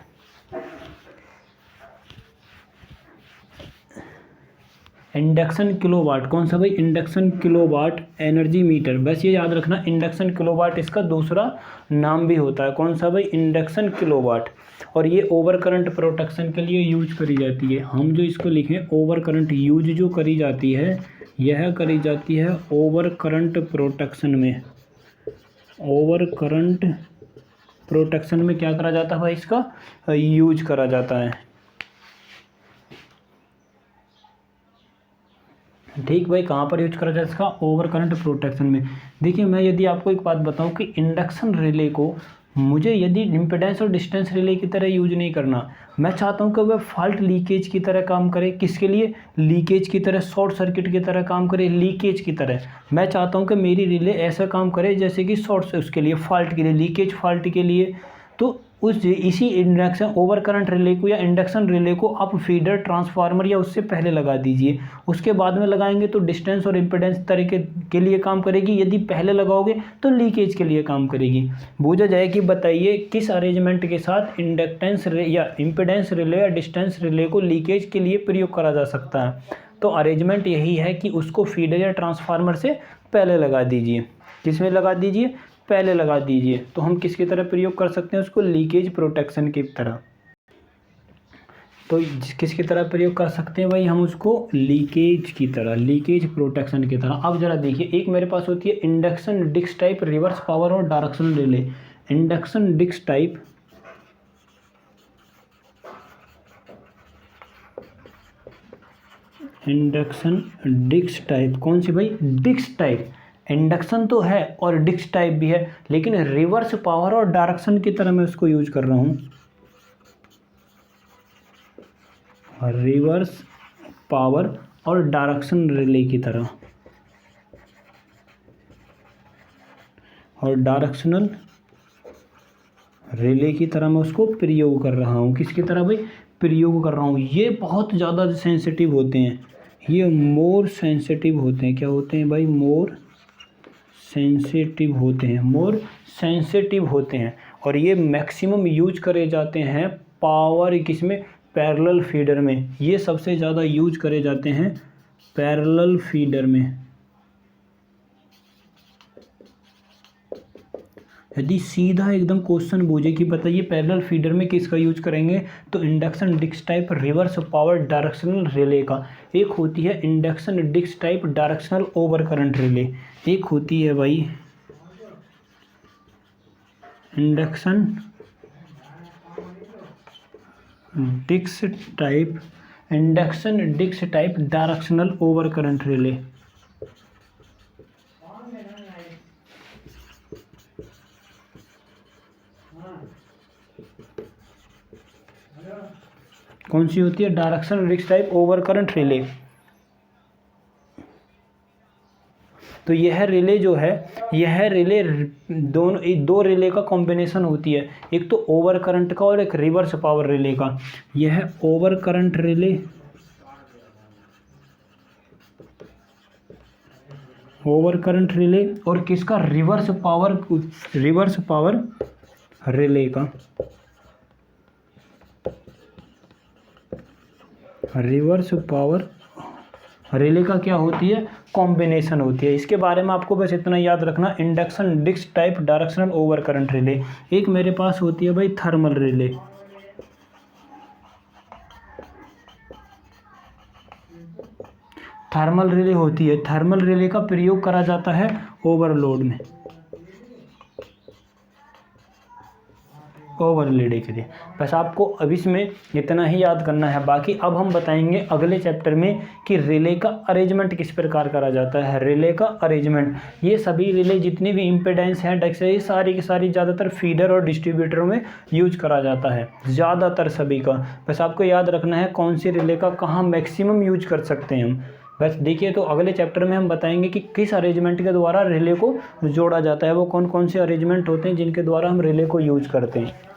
कौन सा भाई? Induction kilowatt energy meter. बस ये याद रखना, इंडक्शन किलोवाट इसका दूसरा नाम भी होता है। कौन सा भाई? Induction kilowatt. और ये ओवर करंट प्रोटेक्शन के लिए यूज करी जाती है। हम जो इसको लिखें, ओवर करंट यूज जो करी जाती है, यह करी जाती है ओवर करंट प्रोटेक्शन में। ओवर करंट प्रोटेक्शन में क्या करा जाता है भाई? इसका यूज करा जाता है। ठीक भाई, कहाँ पर यूज करा जाए इसका? ओवर करंट प्रोटेक्शन में। देखिए मैं यदि आपको एक बात बताऊं कि इंडक्शन रिले को मुझे यदि इम्पीडेंस और डिस्टेंस रिले की तरह यूज नहीं करना, मैं चाहता हूं कि वह फॉल्ट लीकेज की तरह काम करे। किसके लिए? लीकेज की तरह, शॉर्ट सर्किट की तरह काम करे, लीकेज की तरह। मैं चाहता हूं कि मेरी रिले ऐसा काम करे जैसे कि शॉर्ट, उसके लिए फॉल्ट के लिए, लीकेज फॉल्ट के लिए। तो इसी इंडक्शन ओवर करंट रिले को या इंडक्शन रिले को आप फीडर ट्रांसफार्मर या उससे पहले लगा दीजिए। उसके बाद में लगाएंगे तो डिस्टेंस और इम्पीडेंस तरीके के लिए काम करेगी। यदि पहले लगाओगे तो लीकेज के लिए काम करेगी। बूझा जाए कि बताइए किस अरेंजमेंट के साथ इंडक्टेंस या इम्पीडेंस रिले या डिस्टेंस रिले को लीकेज के लिए प्रयोग करा जा सकता है। तो अरेंजमेंट यही है कि उसको फीडर या ट्रांसफार्मर से पहले लगा दीजिए। किस में लगा दीजिए, पहले लगा दीजिए। तो हम किसकी तरह प्रयोग कर सकते हैं उसको, लीकेज प्रोटेक्शन की तरह। तो किसकी तरह प्रयोग कर सकते हैं भाई हम उसको, लीकेज की तरह, लीकेज प्रोटेक्शन की तरह। अब जरा देखिए, एक मेरे पास होती है induction disc type reverse power और directional relay. Induction disc type, induction disc type, कौन सी भाई, डिस्क टाइप। इंडक्शन तो है और डिस्क टाइप भी है, लेकिन रिवर्स पावर और डायरेक्शन की तरह मैं उसको यूज कर रहा हूँ, रिवर्स पावर और डायरेक्शन रिले की तरह, और डायरेक्शनल रिले की तरह मैं उसको प्रयोग कर रहा हूँ। किसकी तरह भाई, प्रयोग कर रहा हूँ। ये बहुत ज़्यादा सेंसिटिव होते हैं, ये मोर सेंसिटिव होते हैं। क्या होते हैं भाई, मोर सेंसिटिव होते हैं, मोर सेंसिटिव होते हैं। और ये मैक्सिमम यूज करे जाते हैं पावर किसमें, पैरेलल फीडर में। ये सबसे ज़्यादा यूज करे जाते हैं पैरेलल फीडर में। यदि सीधा एकदम क्वेश्चन पूछे कि बताइए पैरेलल फीडर में किसका यूज करेंगे, तो induction disc type reverse power directional relay का। एक होती है induction disc type directional over current relay, एक होती है भाई induction disc type, induction disc type directional over current relay. कौन सी होती है, direction disc type over current relay. तो यह रिले जो है, यह रिले दो रिले का कॉम्बिनेशन होती है, एक तो ओवर करंट का और एक रिवर्स पावर रिले का। यह over current relay, over current relay, और किसका, रिवर्स पावर रिले का, रिवर्स पावर रिले का क्या होती है, कॉम्बिनेशन होती है। इसके बारे में आपको बस इतना याद रखना, induction disc type directional over current relay. एक मेरे पास होती है भाई थर्मल रिले, थर्मल रिले होती है। थर्मल रिले का प्रयोग करा जाता है ओवरलोड में, ओवरलोड के लिए। बस आपको अब इसमें इतना ही याद करना है। बाकी अब हम बताएंगे अगले चैप्टर में कि रिले का अरेंजमेंट किस प्रकार करा जाता है। रिले का अरेंजमेंट, ये सभी रिले जितनी भी इम्पीडेंस हैं डेक्स, ये सारी की सारी ज़्यादातर फीडर और डिस्ट्रीब्यूटरों में यूज करा जाता है, ज़्यादातर सभी का। बस आपको याद रखना है कौन सी रिले का कहाँ मैक्सिमम यूज कर सकते हैं हम। बस देखिए, तो अगले चैप्टर में हम बताएंगे कि किस अरेंजमेंट के द्वारा रिले को जोड़ा जाता है, वो कौन कौन से अरेंजमेंट होते हैं जिनके द्वारा हम रिले को यूज करते हैं।